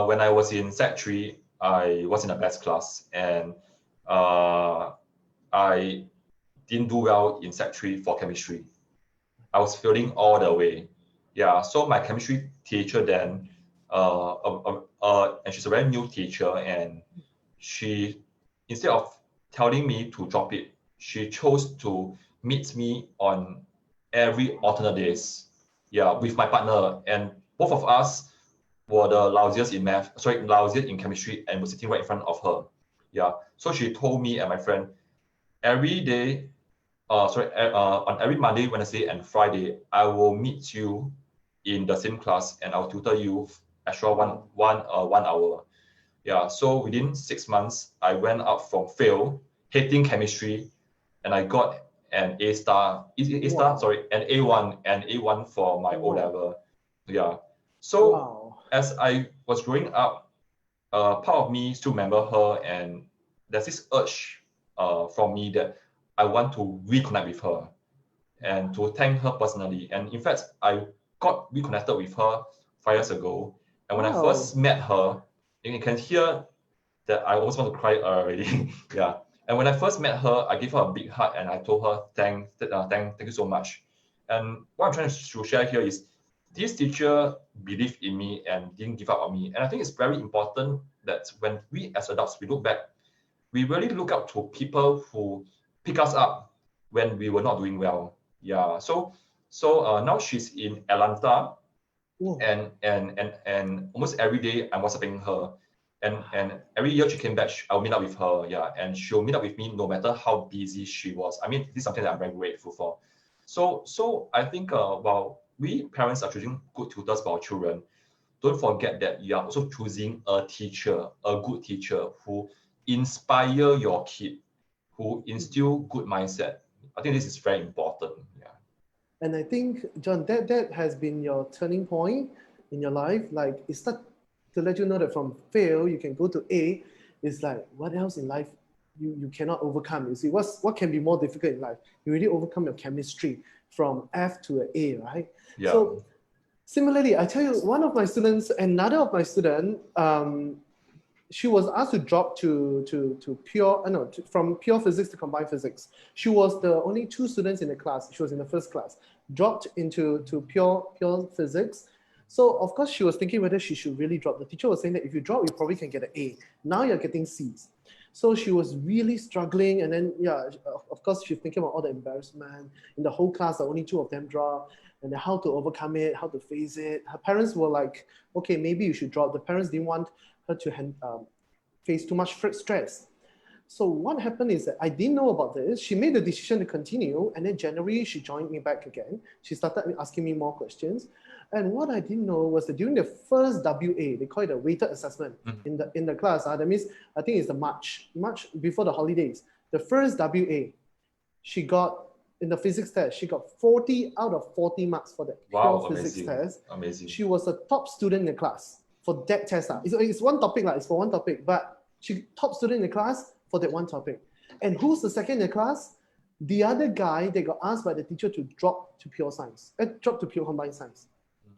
[SPEAKER 1] When I was in Sec 3, I was in the best class, and I didn't do well in Sec 3 for chemistry. I was failing all the way. Yeah, so my chemistry teacher then, and she's a very new teacher, and she, instead of telling me to drop it, she chose to meet me on every alternate days. Yeah, with my partner, and both of us were the lousiest in chemistry, and were sitting right in front of her. Yeah, so she told me and my friend, every day, on every Monday, Wednesday, and Friday, I will meet you in the same class, and I'll tutor you extra one hour. Yeah, so within 6 months, I went up from fail, hating chemistry, and I got an A star, an A1 for my O level. Yeah. So as I was growing up, part of me still remember her, and there's this urge from me that I want to reconnect with her and to thank her personally. And in fact, I got reconnected with her 5 years ago. And when I first met her, you can hear that I almost want to cry already. Yeah. And when I first met her, I gave her a big hug and I told her, thank you so much. And what I'm trying to share here is, this teacher believed in me and didn't give up on me. And I think it's very important that when we as adults, we look back, we really look up to people who pick us up when we were not doing well. Yeah. So now she's in Atlanta, and almost every day I'm WhatsApping her. And every year she came back, I'll meet up with her, yeah, and she'll meet up with me no matter how busy she was. I mean, this is something that I'm very grateful for. So I think while we parents are choosing good tutors for our children, don't forget that you are also choosing a teacher, a good teacher who inspire your kid, who instill good mindset. I think this is very important. Yeah.
[SPEAKER 2] And I think, John, that has been your turning point in your life. Like, it's not to let you know that from fail you can go to A. It's like, what else in life you cannot overcome? You see, what can be more difficult in life? You really overcome your chemistry from F to an A, right?
[SPEAKER 1] Yeah.
[SPEAKER 2] So similarly, I tell you, one of my students, another of my student, she was asked to drop from pure physics to combined physics. She was the only 2 students in the class. She was in the first class, dropped into pure physics. So of course she was thinking whether she should really drop. The teacher was saying that if you drop, you probably can get an A. Now you're getting C's. So she was really struggling, and then yeah, of course she's thinking about all the embarrassment in the whole class. Only 2 of them dropped, and then how to overcome it, how to face it. Her parents were like, okay, maybe you should drop. The parents didn't want her to face too much stress. So what happened is that I didn't know about this. She made the decision to continue, and then January she joined me back again. She started asking me more questions. And what I didn't know was that during the first WA, they call it a weighted assessment in the class. That means I think it's the March before the holidays. The first WA, she got in the physics test, she got 40 out of 40 marks for that physics test.
[SPEAKER 1] Amazing.
[SPEAKER 2] She was a top student in the class for that test. It's one topic, it's for one topic, but she top student in the class for that one topic. And who's the second in the class? The other guy, they got asked by the teacher to drop to pure science, drop to pure combined science.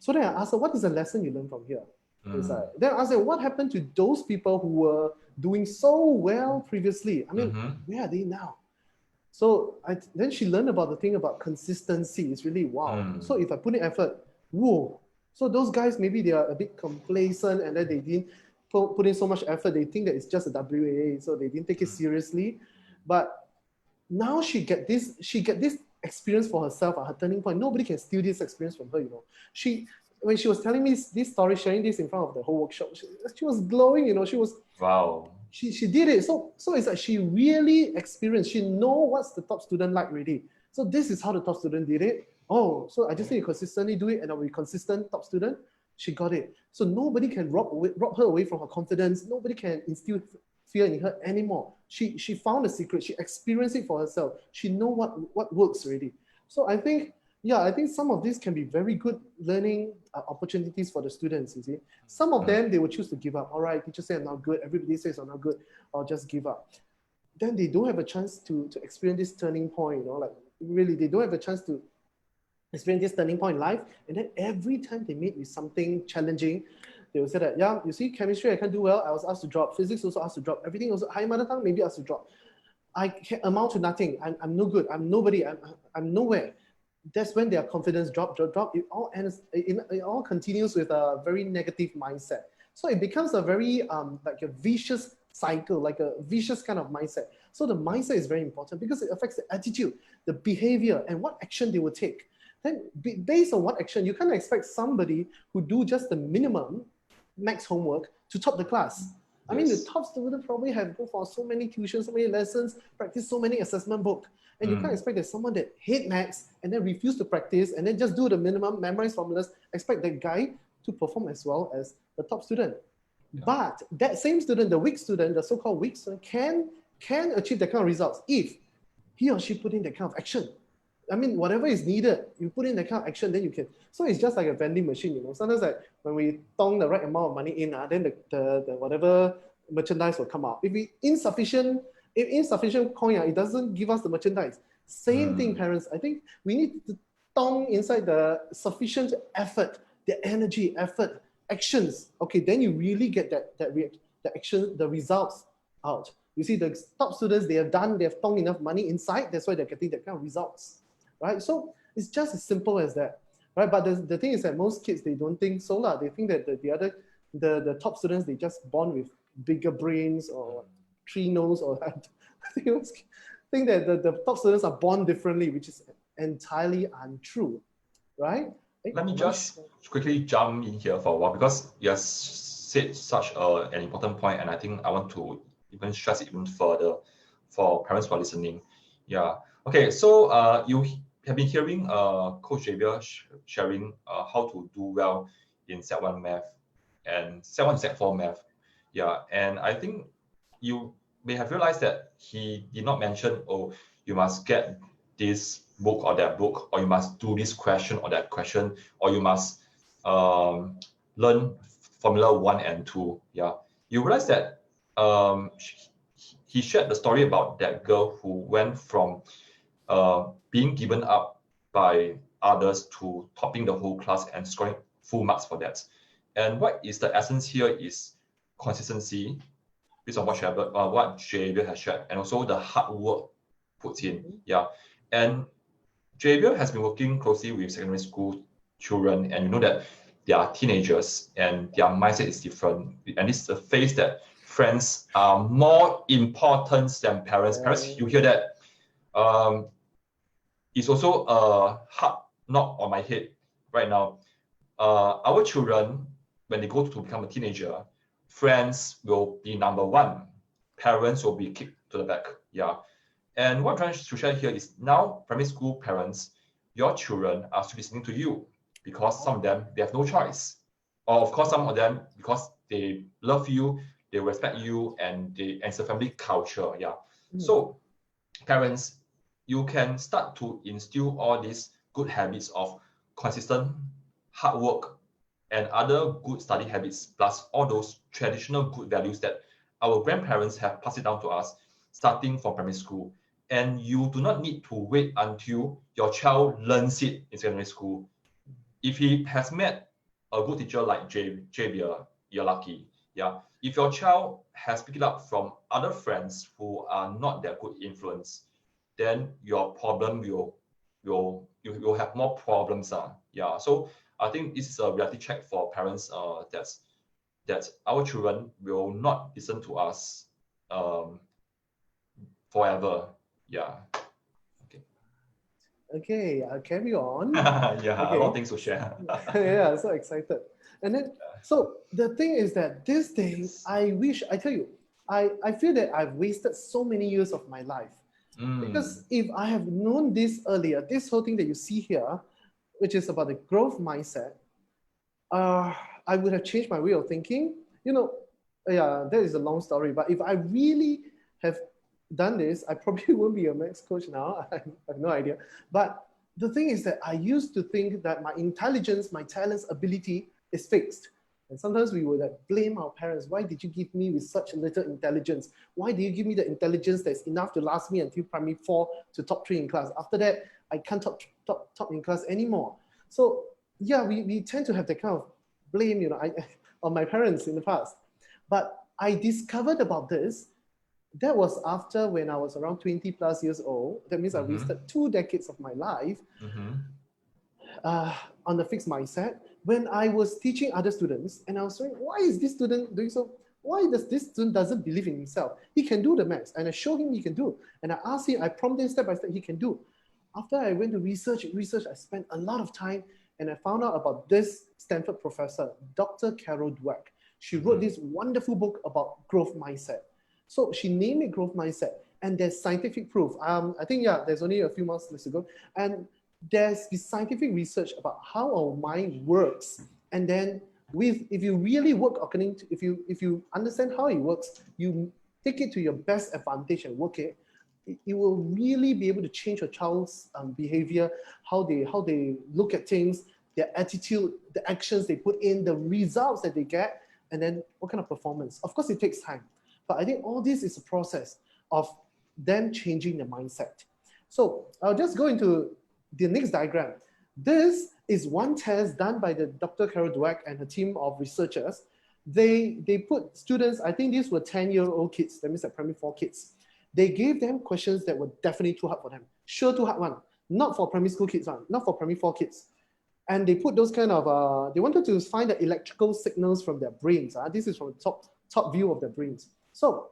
[SPEAKER 2] So then I asked her, what is the lesson you learned from here? Then I asked her, what happened to those people who were doing so well previously? I mean, where are they now? So then she learned about the thing about consistency. It's really wow. So if I put in effort, whoa. So those guys, maybe they are a bit complacent, and then they didn't put in so much effort. They think that it's just a WAA, so they didn't take it seriously. But now she get this experience for herself at her turning point. Nobody can steal this experience from her, you know. When she was telling me this story, sharing this in front of the whole workshop, she was glowing, you know. She was
[SPEAKER 1] wow.
[SPEAKER 2] She did it. So it's like she really experienced. She know what's the top student like already. So this is how the top student did it. Oh, so I just need to consistently do it, and I'll be consistent top student. She got it. So nobody can rob her away from her confidence. Nobody can instill fear in her anymore. She found a secret. She experienced it for herself. She know what works already. So I think some of these can be very good learning opportunities for the students, you see. Some of them, they will choose to give up. All right, teacher says I'm not good. Everybody says I'm not good. I'll just give up. Then they don't have a chance to experience this turning point, you know, like really, they don't have a chance to experience this turning point in life. And then every time they meet with something challenging, they will say that, yeah, you see, chemistry, I can't do well. I was asked to drop. Physics also asked to drop. Everything also, high mother tongue, maybe asked to drop. I can amount to nothing. I'm no good. I'm nobody. I'm nowhere. That's when their confidence drop. It all ends. It all continues with a very negative mindset. So it becomes a very like a vicious cycle, like a vicious kind of mindset. So the mindset is very important because it affects the attitude, the behavior, and what action they will take. Then based on what action, you can't expect somebody who do just the minimum max homework to top the class. I mean, the top student probably have go for so many tuitions, so many lessons, practice so many assessment books. And you can't expect that someone that hate maths and then refuse to practice and then just do the minimum, memorize formulas, expect that guy to perform as well as the top student. Yeah. But that same student, the weak student, the so-called weak student, can achieve that kind of results if he or she put in that kind of action. I mean, whatever is needed, you put in that kind of action, then you can. So it's just like a vending machine, you know. Sometimes like when we tong the right amount of money in, then the whatever merchandise will come out. If insufficient coin, it doesn't give us the merchandise. Same thing, parents. I think we need to tong inside the sufficient effort, the energy, effort, actions. Okay, then you really get the action, the results out. You see, the top students, they have tonged enough money inside. That's why they're getting that kind of results. Right? So it's just as simple as that, right? But the thing is that most kids, they don't think so. They think that the top students, they just born with bigger brains or tree nose or think that the top students are born differently, which is entirely untrue, right?
[SPEAKER 1] Let me just quickly jump in here for a while because you have said such an important point, and I think I want to even stress it even further for parents who are listening. Yeah. Okay. So you have been hearing Coach Javier sharing how to do well in Set 1 math and Set 1 to Set 4 math. Yeah. And I think you may have realized that he did not mention, oh, you must get this book or that book, or you must do this question or that question, or you must learn Formula 1 and 2. Yeah. You realize that he shared the story about that girl who went from being given up by others to topping the whole class and scoring full marks for that. And what is the essence here is consistency based on what Javier has shared, and also the hard work put in. Yeah, and Javier has been working closely with secondary school children, and you know that they are teenagers and their mindset is different. And this is a phase that friends are more important than parents. Parents, you hear that? It's also a hard knock on my head right now. Our children, when they go to become a teenager, friends will be number one. Parents will be kicked to the back. Yeah. And what I'm trying to share here is now primary school parents, your children are still listening to you because some of them, they have no choice. Or of course, some of them, because they love you, they respect you, and it's a family culture. Yeah. So parents, you can start to instill all these good habits of consistent hard work and other good study habits, plus all those traditional good values that our grandparents have passed it down to us starting from primary school. And you do not need to wait until your child learns it in secondary school. If he has met a good teacher like Javier, you're lucky. Yeah. If your child has picked it up from other friends who are not that good influence, then your problem you'll have more problems. Yeah. So I think this is a reality check for parents. That our children will not listen to us forever. Yeah.
[SPEAKER 2] Okay, I'll carry on.
[SPEAKER 1] Yeah,
[SPEAKER 2] okay.
[SPEAKER 1] a lot of things to share.
[SPEAKER 2] Yeah, so excited. And then, so the thing is that this thing, I tell you, I feel that I've wasted so many years of my life. Because if I have known this earlier, this whole thing that you see here, which is about the growth mindset, I would have changed my way of thinking. You know, yeah, that is a long story. But if I really have done this, I probably won't be a maths coach now. I have no idea. But the thing is that I used to think that my intelligence, my talents, ability is fixed. And sometimes we would blame our parents. Why did you give me with such little intelligence? Why do you give me the intelligence that's enough to last me until primary 4 to top 3 in class? After that, I can't top in class anymore. So yeah, we tend to have that kind of blame, you know, on my parents in the past. But I discovered about this. That was after when I was around 20 plus years old. That means I wasted 2 decades of my life on the fixed mindset. When I was teaching other students, and I was saying, why is this student doing so? Why does this student doesn't believe in himself? He can do the maths, and I showed him he can do. And I asked him, I prompted him step by step, he can do. After I went to research, I spent a lot of time, and I found out about this Stanford professor, Dr. Carol Dweck. She wrote this wonderful book about growth mindset. So she named it growth mindset, and there's scientific proof. I think, yeah, there's only a few months to go. And there's this scientific research about how our mind works. And then if you really work according to, if you understand how it works, you take it to your best advantage and work it, it will really be able to change your child's behavior, how they look at things, their attitude, the actions they put in, the results that they get, and then what kind of performance. Of course, it takes time. But I think all this is a process of them changing the mindset. So I'll just go into the next diagram. This is one test done by the Dr. Carol Dweck and her team of researchers. They put students, I think these were 10-year-old kids, that means like primary 4 kids. They gave them questions that were definitely too hard for them. Sure, too hard one. Not for primary school kids, not for primary 4 kids. And they put those kind of, they wanted to find the electrical signals from their brains. This is from the top view of their brains. So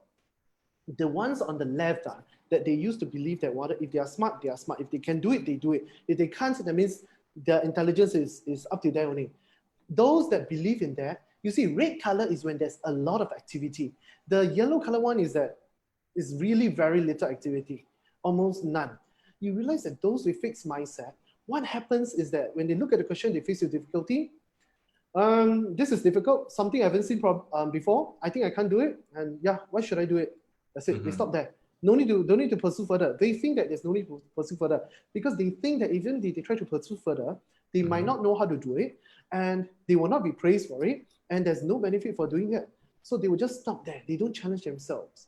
[SPEAKER 2] the ones on the left that they used to believe that if they are smart, they are smart. If they can do it, they do it. If they can't, that means their intelligence is up to them only. Those that believe in that, you see, red color is when there's a lot of activity. The yellow color one is that is really very little activity, almost none. You realize that those with fixed mindset, what happens is that when they look at the question, they face with difficulty. This is difficult, something I haven't seen before. I think I can't do it. And yeah, why should I do it? That's it, they stop there. Don't need to pursue further. They think that there's no need to pursue further because they think that even if they try to pursue further, they might not know how to do it and they will not be praised for it. And there's no benefit for doing that. So they will just stop there. They don't challenge themselves.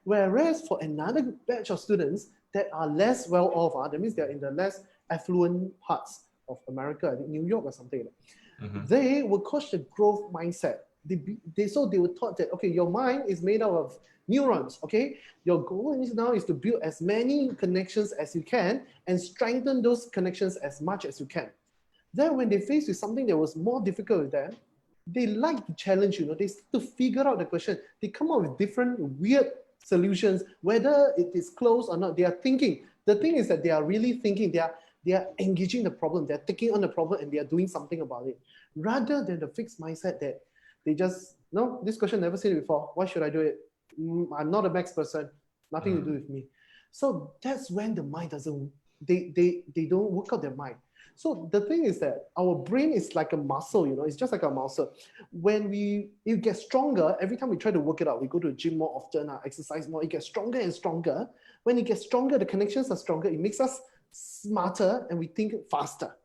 [SPEAKER 2] Whereas for another batch of students that are less well off, that means they're in the less affluent parts of America, I think New York or something like that. They will coach the growth mindset. so they were taught that, okay, your mind is made out of neurons, okay? Your goal now is to build as many connections as you can and strengthen those connections as much as you can. Then when they faced with something that was more difficult with them, they like the challenge, they start to figure out the question. They come up with different weird solutions, whether it is close or not. They are thinking. The thing is that they are really thinking. They are engaging the problem. They're taking on the problem and they are doing something about it, rather than the fixed mindset that they just, no, this question never seen it before. Why should I do it? I'm not a maths person. Nothing to do with me. So that's when the mind doesn't, they don't work out their mind. So the thing is that our brain is like a muscle, it's just like a muscle. When it gets stronger, every time we try to work it out, we go to the gym more often, exercise more, it gets stronger and stronger. When it gets stronger, the connections are stronger. It makes us smarter and we think faster,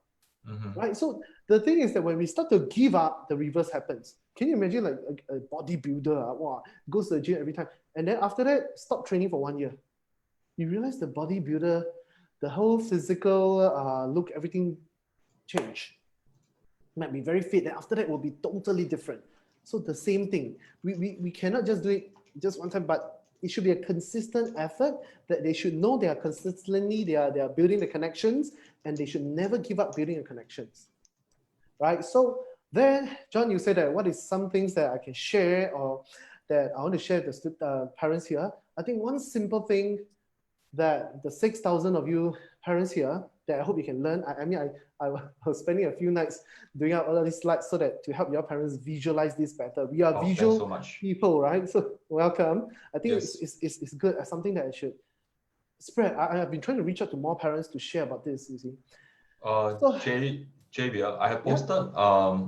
[SPEAKER 2] right? So the thing is that when we start to give up, the reverse happens. Can you imagine like a bodybuilder, wow, goes to the gym every time, and then after that, stop training for 1 year. You realize the bodybuilder, the whole physical look, everything change. Might be very fit, and after that will be totally different. So the same thing. We cannot just do it just one time, but it should be a consistent effort that they should know they are consistently, they are building the connections, and they should never give up building the connections. Right? So then, John, you said that what is some things that I can share or that I want to share with the parents here? I think one simple thing that the 6,000 of you parents here that I hope you can learn. I was spending a few nights doing out all of these slides so that to help your parents visualize this better. We are visual people, right? So welcome. I think it's good as something that I should spread. I have been trying to reach out to more parents to share about this, you see.
[SPEAKER 1] Javier, I have posted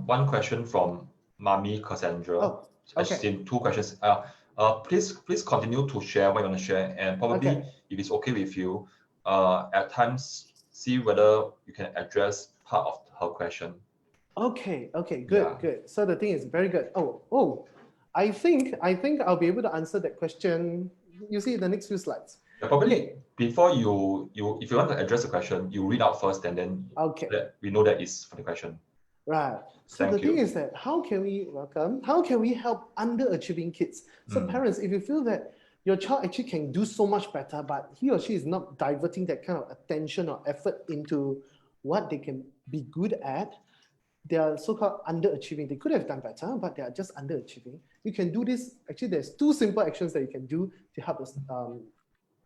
[SPEAKER 1] one question from Mami Cassandra.
[SPEAKER 2] Oh, okay.
[SPEAKER 1] I've seen 2 questions. Please continue to share what you want to share, and probably if it's okay with you, at times see whether you can address part of her question.
[SPEAKER 2] Okay, good. So the thing is very good. I think I'll be able to answer that question. You see the next few slides.
[SPEAKER 1] Yeah, probably before you if you want to address the question, you read out first, and then we know that is for the question.
[SPEAKER 2] Right. So the thing is that how can we help underachieving kids? So parents, if you feel that your child actually can do so much better, but he or she is not diverting that kind of attention or effort into what they can be good at, they are so-called underachieving. They could have done better, but they are just underachieving. You can do this. Actually, there's 2 simple actions that you can do to help those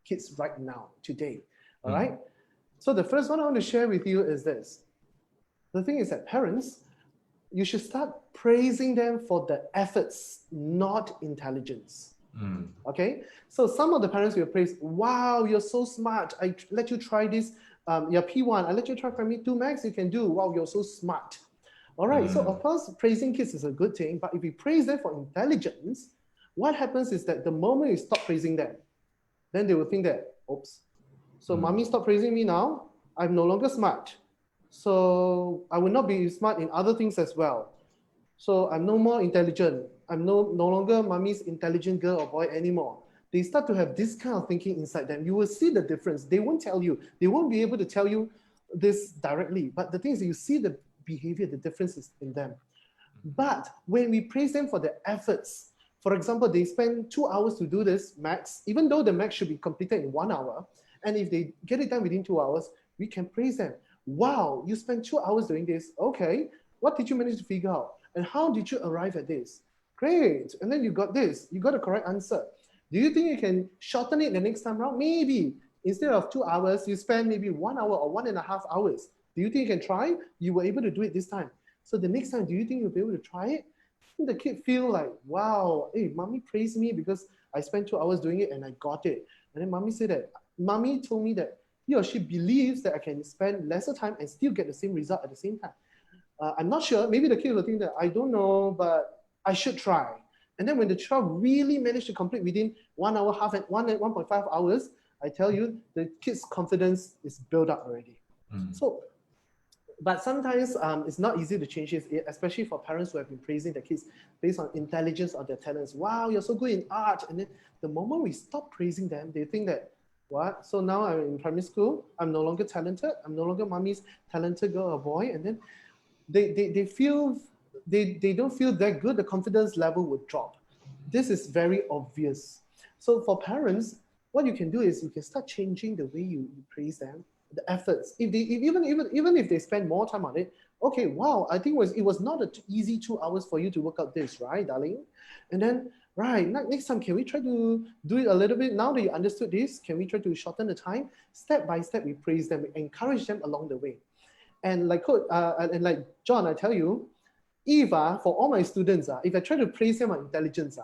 [SPEAKER 2] kids right now, today. All right. So the first one I want to share with you is this. The thing is that parents, you should start praising them for the efforts, not intelligence. Okay, so some of the parents will praise, wow, you're so smart. I let you try this. You're P1. I let you try primary 2 maths. You can do. Wow, you're so smart. All right. So of course, praising kids is a good thing. But if we praise them for intelligence, what happens is that the moment you stop praising them, then they will think that, oops. So mommy stopped praising me now. I'm no longer smart. So I will not be smart in other things as well. So I'm no more intelligent. I'm no longer mommy's intelligent girl or boy anymore. They start to have this kind of thinking inside them. You will see the difference. They won't tell you. They won't be able to tell you this directly. But the thing is, you see the behavior, the differences in them. But when we praise them for their efforts, for example, they spend 2 hours to do this max, even though the max should be completed in 1 hour. And if they get it done within 2 hours, we can praise them. Wow, you spent 2 hours doing this. Okay, what did you manage to figure out? And how did you arrive at this? Great. And then you got this. You got the correct answer. Do you think you can shorten it the next time around? Maybe. Instead of 2 hours, you spend maybe 1 hour or 1.5 hours. Do you think you can try? You were able to do it this time. So the next time, do you think you'll be able to try it? The kid feel like, wow, hey, mommy praised me because I spent 2 hours doing it and I got it. And then mommy told me that he or she believes that I can spend lesser time and still get the same result at the same time. I'm not sure. Maybe the kid will think that I don't know, but I should try. And then when the child really managed to complete within 1 hour, 1.5 hours, I tell you, the kid's confidence is built up already. So, but sometimes it's not easy to change this, especially for parents who have been praising their kids based on intelligence or their talents. Wow, you're so good in art. And then the moment we stop praising them, they think that, what? So now I'm in primary school, I'm no longer talented. I'm no longer mommy's talented girl or boy. And then they feel they don't feel that good, the confidence level would drop. This is very obvious. So for parents, what you can do is you can start changing the way you praise them, the efforts. Even if they spend more time on it, okay, wow, I think it was not an easy 2 hours for you to work out this, right, darling? And then, right, next time, can we try to do it a little bit? Now that you understood this, can we try to shorten the time? Step by step, we praise them, we encourage them along the way. And like John, I tell you, if for all my students, if I try to praise them on intelligence,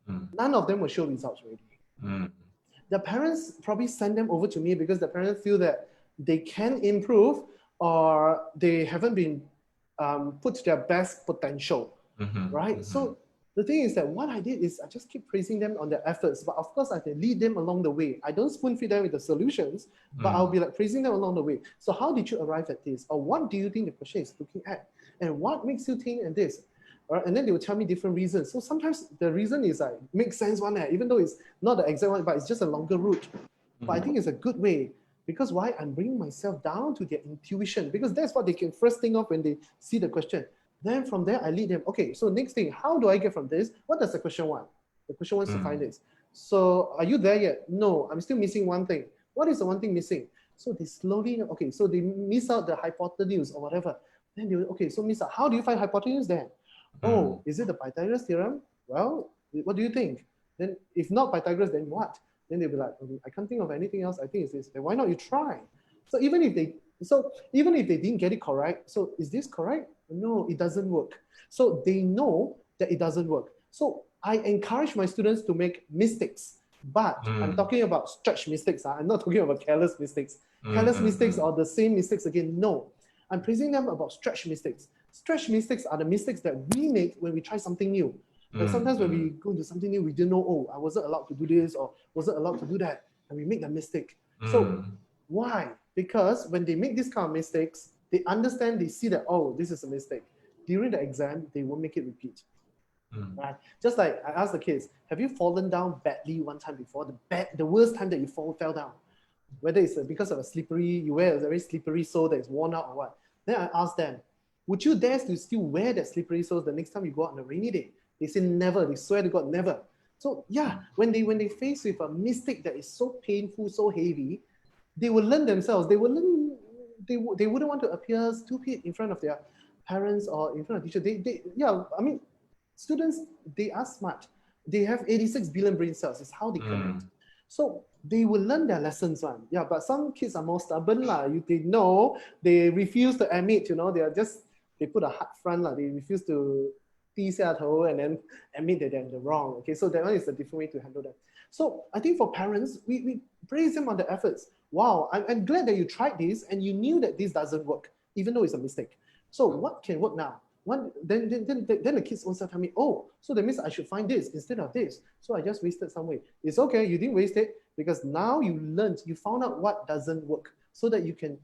[SPEAKER 2] none of them will show results already. The parents probably send them over to me because the parents feel that they can improve or they haven't been put to their best potential, right? So the thing is that what I did is I just keep praising them on their efforts, but of course I can lead them along the way. I don't spoon feed them with the solutions, but I'll be like praising them along the way. So how did you arrive at this? Or what do you think the question is looking at? And what makes you think at this? Right? And then they will tell me different reasons. So sometimes the reason is like makes sense one, even though it's not the exact one, but it's just a longer route. But I think it's a good way. Because why? I'm bringing myself down to their intuition, because that's what they can first think of when they see the question. Then from there, I lead them. Okay, so next thing, how do I get from this? What does the question want? The question wants to find this. So are you there yet? No, I'm still missing one thing. What is the one thing missing? So they slowly, okay, so they miss out the hypotenuse or whatever. Then they, okay, so miss out. How do you find hypotenuse then? Oh, is it the Pythagoras theorem? Well, what do you think? Then if not Pythagoras, then what? Then they'll be like, I can't think of anything else. I think it's this. Then why not you try? So even if they didn't get it correct, so is this correct? No, it doesn't work. So they know that it doesn't work. So I encourage my students to make mistakes, but I'm talking about stretch mistakes. I'm not talking about careless mistakes. Careless mistakes are the same mistakes again. No, I'm praising them about stretch mistakes. Stretch mistakes are the mistakes that we make when we try something new. But sometimes when we go into something new, we didn't know, oh, I wasn't allowed to do this or wasn't allowed to do that. And we make that mistake. So why? Because when they make these kind of mistakes, they understand, they see that, oh, this is a mistake. During the exam, they won't make it repeat. Right? Just like I asked the kids, have you fallen down badly one time before? The worst time that you fell down? Whether it's because of you wear a very slippery sole that is worn out or what. Then I asked them, would you dare to still wear that slippery sole the next time you go out on a rainy day? They say never. They swear to God, never. So yeah, when they face with a mistake that is so painful, so heavy, they will learn themselves. They wouldn't want to appear stupid in front of their parents or in front of teachers. Students, they are smart. They have 86 billion brain cells. It's how they connect. So they will learn their lessons one. Yeah, but some kids are more stubborn they refuse to admit. They put a hard front They refuse to 低下头 and then admit that they're in the wrong. Okay, so that one is a different way to handle that. So I think for parents, we praise them on the efforts. Wow, I'm glad that you tried this and you knew that this doesn't work, even though it's a mistake. So what can work now? Then the kids also tell me, oh, so that means I should find this instead of this. So I just wasted some way. It's okay, you didn't waste it because now you learned, you found out what doesn't work so that you can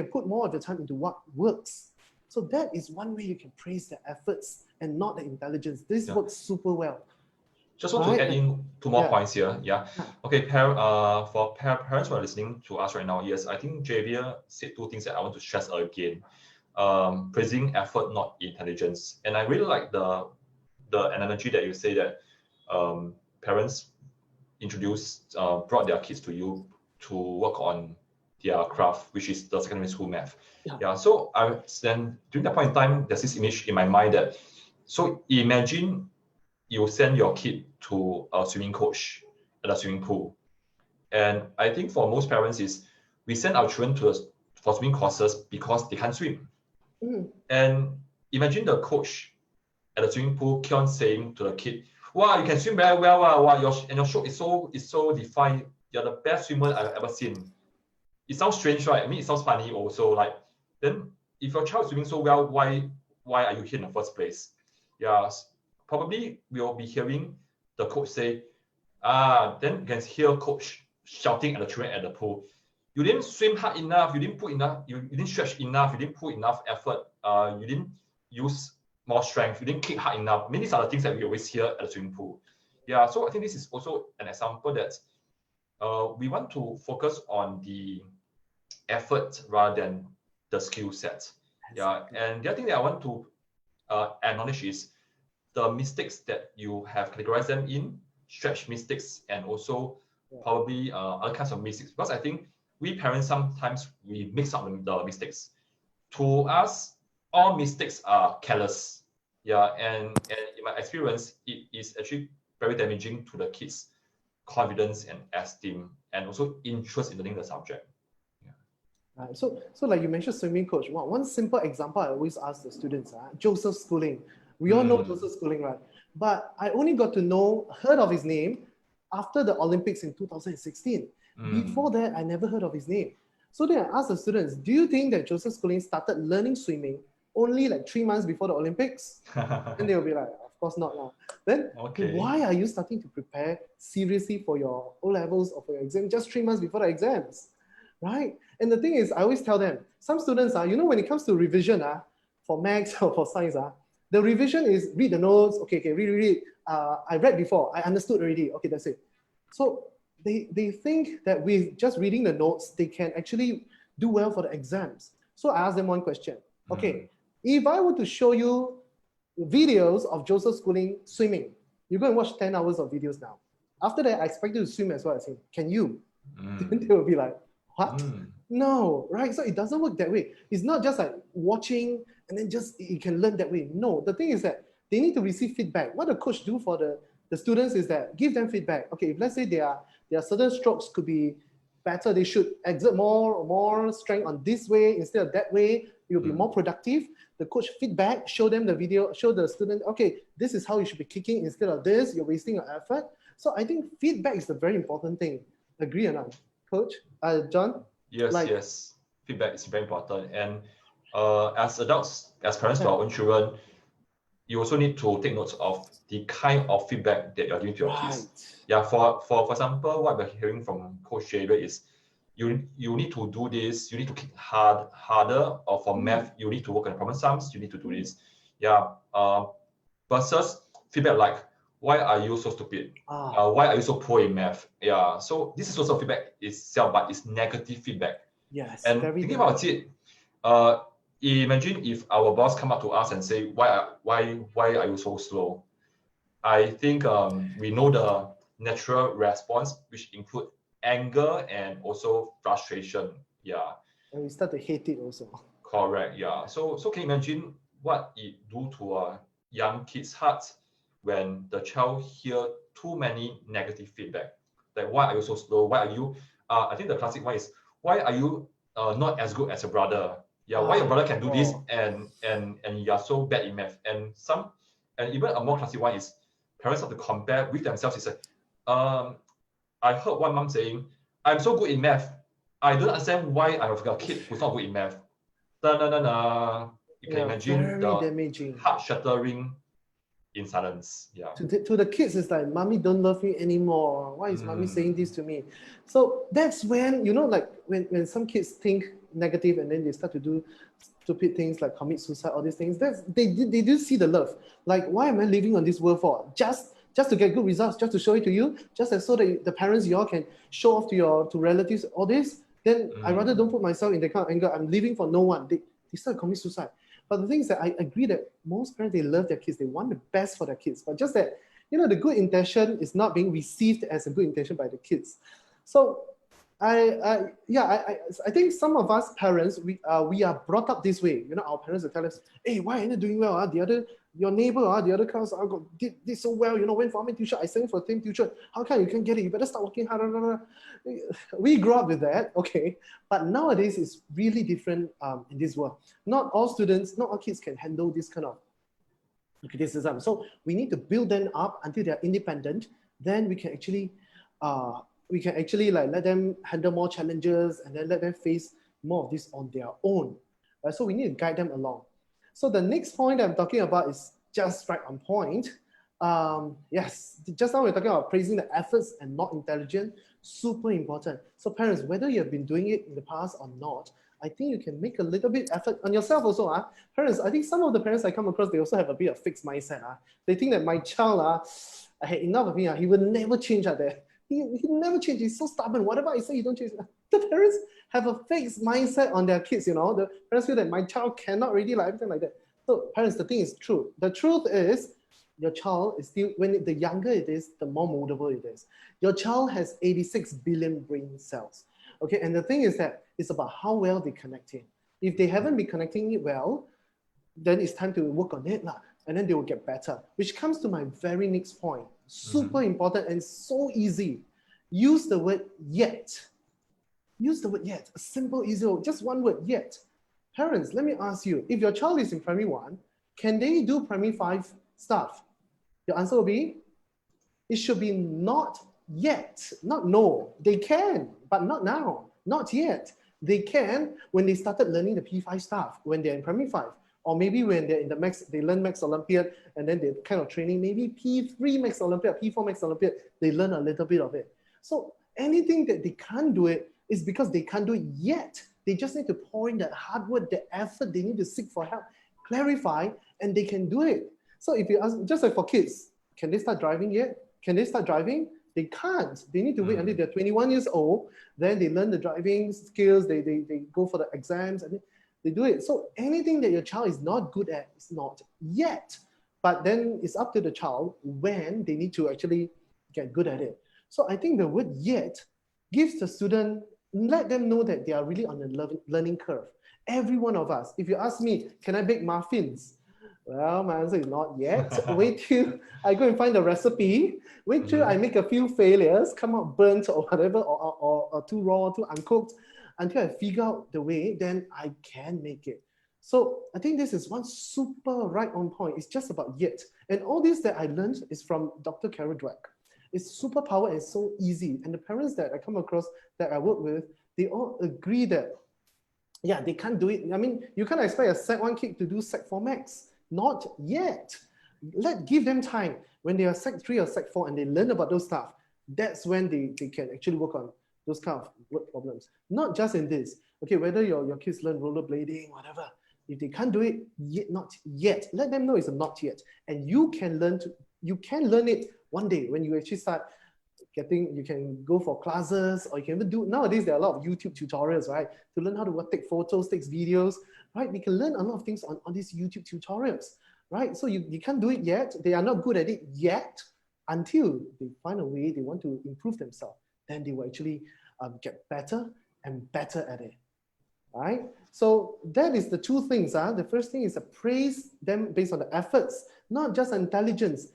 [SPEAKER 2] put more of the time into what works. So that is one way you can praise the efforts and not the intelligence. This works super well.
[SPEAKER 1] Just want to add in 2 more points here. Okay, for parents who are listening to us right now, yes, I think Javier said 2 things that I want to stress again. Praising effort, not intelligence. And I really like the analogy that you say that parents brought their kids to you to work on their craft, which is the secondary school math. So then during that point in time, there's this image in my mind that, so imagine you send your kid to a swimming coach at a swimming pool. And I think for most parents is we send our children for swimming courses because they can't swim. And imagine the coach at the swimming pool keep on saying to the kid, wow, you can swim very well, wow, your stroke is so defined, you're the best swimmer I've ever seen. It sounds strange, right? I mean, it sounds funny also. Like, then if your child is swimming so well, why are you here in the first place? Probably we'll be hearing the coach say, then you can hear coach shouting at the children at the pool. You didn't swim hard enough, you didn't stretch enough, you didn't put enough effort, you didn't use more strength, you didn't kick hard enough. I mean, these are the things that we always hear at the swimming pool. So I think this is also an example that we want to focus on the effort rather than the skill set. And the other thing that I want to acknowledge is the mistakes that you have categorized them in, stretch mistakes, and also probably other kinds of mistakes. Because I think we parents sometimes we mix up the mistakes. To us, all mistakes are careless. Yeah, and in my experience, it is actually very damaging to the kids' confidence and esteem, and also interest in learning the subject.
[SPEAKER 2] Right. So like you mentioned swimming coach, one simple example I always ask the students, Joseph Schooling. We all know Joseph Schooling, right? But I only got to heard of his name after the Olympics in 2016. Before that, I never heard of his name. So then I asked the students, do you think that Joseph Schooling started learning swimming only like 3 months before the Olympics? And they'll be like, of course not now. Then why are you starting to prepare seriously for your O-levels or for your exam just 3 months before the exams? Right? And the thing is, I always tell them, some students are, when it comes to revision for maths or for science, the revision is read the notes, okay, read. I read before, I understood already, okay, that's it. So they think that with just reading the notes, they can actually do well for the exams. So I asked them one question. Okay, if I were to show you videos of Joseph Schooling swimming, you go and watch 10 hours of videos now. After that, I expect you to swim as well. I say, can you? Then they will be like, what? No, right? So it doesn't work that way. It's not just like watching and then just you can learn that way. No, the thing is that they need to receive feedback. What the coach do for the students is that give them feedback. Okay, if let's say there are certain strokes could be better, they should exert more strength on this way instead of that way. You'll be more productive. The coach feedback, show them the video, show the student, okay, this is how you should be kicking instead of this. You're wasting your effort. So I think feedback is the very important thing. Agree or not, Coach? John?
[SPEAKER 1] Yes. Feedback is very important. And as adults, as parents to our own children, you also need to take notes of the kind of feedback that you're giving to your kids. Yeah, for example, what we're hearing from Coach Javier is you need to do this, you need to kick harder, or for math, you need to work on problem sums, you need to do this. Yeah. Versus feedback like, why are you so stupid? Why are you so poor in math? Yeah. So this is also feedback itself, but it's negative feedback.
[SPEAKER 2] Yes.
[SPEAKER 1] And thinking about it, imagine if our boss come up to us and say, why are you so slow? I think we know the natural response, which include anger and also frustration. Yeah.
[SPEAKER 2] And we start to hate it also.
[SPEAKER 1] Correct. Yeah. So can you imagine what it do to a young kid's heart when the child hear too many negative feedback? Like, why are you so slow? Why are you? I think the classic one is, why are you not as good as your brother? Yeah, why your brother can do this and you are so bad in math? And even a more classic one is parents have to compare with themselves. It's like, I heard one mom saying, I'm so good in math. I don't understand why I'm a kid who's not good in math. You can imagine the heart shattering in silence. Yeah.
[SPEAKER 2] To the kids, it's like, mommy don't love me anymore. Why is mommy saying this to me? So that's when, like when some kids think negative and then they start to do stupid things like commit suicide, all these things, they do see the love. Like, why am I living on this world for? Just to get good results, just to show it to you, just as so that the parents, you all can show off to relatives, all this, then I rather don't put myself in that kind of anger. I'm living for no one. They start to commit suicide. But the thing is that I agree that most parents, they love their kids. They want the best for their kids. But just that, the good intention is not being received as a good intention by the kids. So I think some of us parents, we are brought up this way. Our parents will tell us, hey, why are you not doing well? Your neighbor, the other class did so well, went for how many tuition? I sent for the same tuition. How come you can't get it? You better start working harder. We grew up with that, okay. But nowadays it's really different in this world. Not all students, not all kids can handle this kind of criticism. So we need to build them up until they're independent. Then we can actually like let them handle more challenges and then let them face more of this on their own. So we need to guide them along. So the next point I'm talking about is just right on point. Yes, just now we're talking about praising the efforts and not intelligence. Super important. So parents, whether you have been doing it in the past or not, I think you can make a little bit effort on yourself also. Parents, I think some of the parents I come across, they also have a bit of fixed mindset. They think that my child, I had enough of him. He will never change out there. He never change. He's so stubborn. Whatever I say, he don't change. The parents have a fixed mindset on their kids. The parents feel that my child cannot really like everything like that. So parents, the thing is true. The truth is your child is still, the younger it is, the more moldable it is. Your child has 86 billion brain cells. Okay, and the thing is that it's about how well they connect in. If they haven't been connecting it well, then it's time to work on it, and then they will get better. Which comes to my very next point. Super important and so easy. Use the word yet. Use the word yet. A simple, easy, just one word, yet. Parents, let me ask you, if your child is in primary 1, can they do primary 5 stuff? Your answer will be, it should be not yet, not no. They can, but not now, not yet. They can when they started learning the P5 stuff, when they're in primary 5. Or maybe when they're in the Max, they learn Max Olympiad, and then they're kind of training, maybe P3 Max Olympiad, P4 Max Olympiad, they learn a little bit of it. So anything that they can't do it is because they can't do it yet. They just need to pour in that hard work, the effort, they need to seek for help, clarify, and they can do it. So if you ask, just like for kids, can they start driving yet? Can they start driving? They can't. They need to wait until they're 21 years old, then they learn the driving skills, they go for the exams, and they do it. So anything that your child is not good at is not yet. But then it's up to the child when they need to actually get good at it. So I think the word yet gives the student, let them know that they are really on a learning curve. Every one of us. If you ask me, can I bake muffins? Well, my answer is not yet. Wait till I go and find the recipe. Wait till I make a few failures, come out burnt or whatever, or too raw, too uncooked, until I figure out the way, then I can make it. So I think this is one super right on point. It's just about yet. And all this that I learned is from Dr. Carol Dweck. It's superpower and so easy. And the parents that I come across, that I work with, they all agree that, yeah, they can't do it. I mean, you can't expect a Sec 1 kid to do Sec 4 Max. Not yet. Give them time. When they are Sec 3 or Sec 4 and they learn about those stuff, that's when they can actually work on those kind of work problems. Not just in this. Okay, whether your kids learn rollerblading, whatever. If they can't do it yet, not yet, let them know it's a not yet. And you can learn it one day when you actually start getting, you can go for classes, or you can even do, nowadays there are a lot of YouTube tutorials, right? To learn how to take photos, take videos, right? We can learn a lot of things on these YouTube tutorials, right? So you can't do it yet. They are not good at it yet until they find a way they want to improve themselves. Then they will actually get better and better at it, right? So that is the two things. The first thing is praise them based on the efforts, not just intelligence.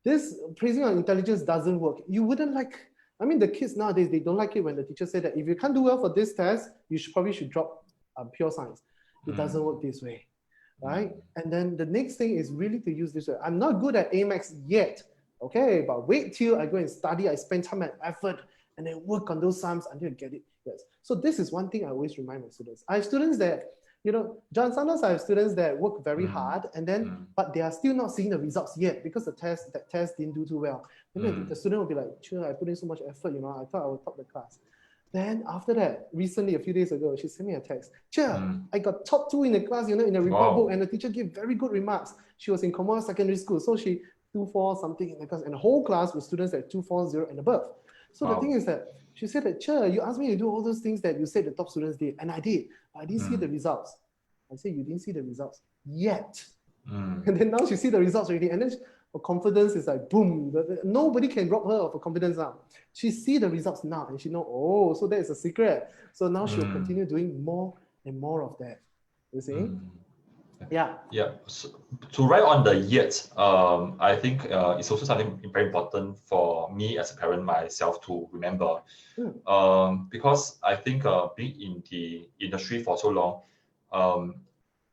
[SPEAKER 2] This praising on intelligence doesn't work. You wouldn't like, I mean, the kids nowadays, they don't like it when the teacher said that if you can't do well for this test, you probably should drop pure science. It doesn't work this way, right? And then the next thing is really to use this way. I'm not good at AMAX yet, okay? But wait till I go and study, I spend time and effort, and then work on those sums until I get it. Yes. So this is one thing I always remind my students. I have students that, you know, John, sometimes I have students that work very hard, and then, but they are still not seeing the results yet because that test didn't do too well. And the student will be like, sure, I put in so much effort, you know, I thought I would top the class. Then after that, recently, a few days ago, she sent me a text. I got top 2 in the class, you know, in the report book, and the teacher gave very good remarks. She was in Commonwealth Secondary School, so she 2.4 something in the class, and the whole class with students at 2.40 and above. So the thing is that she said that, you asked me to do all those things that you said the top students did, and I did, but I didn't see the results. I said, you didn't see the results yet. And then now she see the results already, and then her confidence is like, boom. Nobody can rob her of her confidence now. She see the results now, and she know, oh, so that is a secret. So now she'll continue doing more and more of that. You see? Yeah.
[SPEAKER 1] Yeah. So, to write on the yet, I think it's also something very important for me as a parent myself to remember, because I think being in the industry for so long,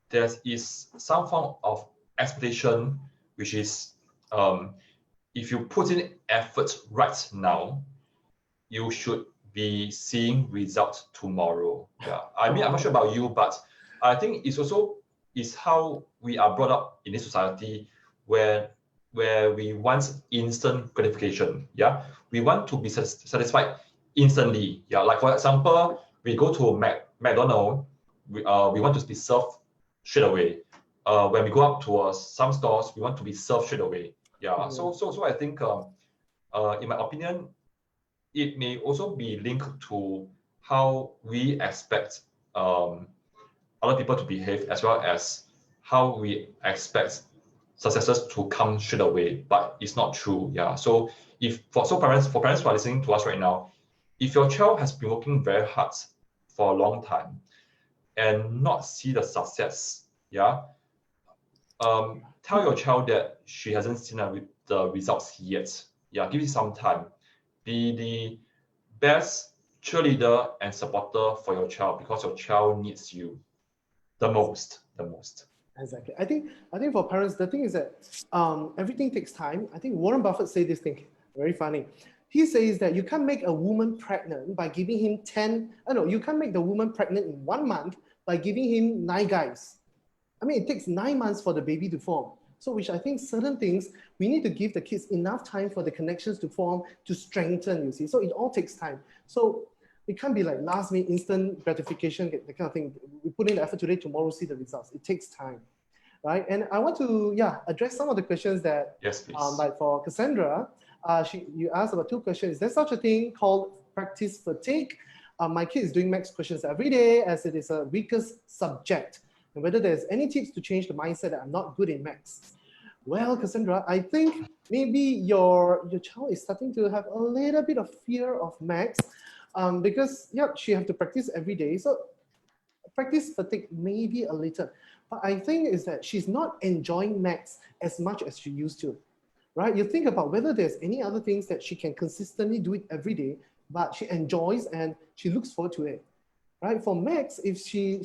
[SPEAKER 1] there is some form of expectation, which is if you put in effort right now, you should be seeing results tomorrow. Yeah. I mean, I'm not sure about you, but I think it's also is how we are brought up in this society where we want instant gratification. Yeah, we want to be satisfied instantly. Yeah, like for example, we go to McDonald's, we want to be served straight away. When we go up to some stores, we want to be served straight away. Yeah, so I think in my opinion, it may also be linked to how we expect other people to behave, as well as how we expect successes to come straight away, but it's not true. Yeah. So for parents who are listening to us right now, if your child has been working very hard for a long time and not see the success, yeah, tell your child that she hasn't seen the results yet. Yeah, give it some time. Be the best cheerleader and supporter for your child because your child needs you the most.
[SPEAKER 2] Exactly. I think for parents, the thing is that everything takes time. I think Warren Buffett said this thing, very funny. He says that you can't make a woman pregnant by giving him 10, you can't make the woman pregnant in 1 month by giving him 9 guys. I mean, it takes 9 months for the baby to form. So which I think certain things, we need to give the kids enough time for the connections to form, to strengthen, you see. So it all takes time. So it can't be like last minute instant gratification, that kind of thing. We put in the effort today, tomorrow see the results. It takes time, right? And I want to, address some of the questions that,
[SPEAKER 1] yes, please.
[SPEAKER 2] Like for Cassandra, you asked about 2 questions. Is there such a thing called practice fatigue? My kid is doing maths questions every day as it is a weakest subject. And whether there's any tips to change the mindset that I'm not good in maths. Well, Cassandra, I think maybe your child is starting to have a little bit of fear of maths because she have to practice every day. So practice fatigue maybe a little, but I think is that she's not enjoying maths as much as she used to, right? You think about whether there's any other things that she can consistently do it every day, but she enjoys and she looks forward to it. Right, for maths, if she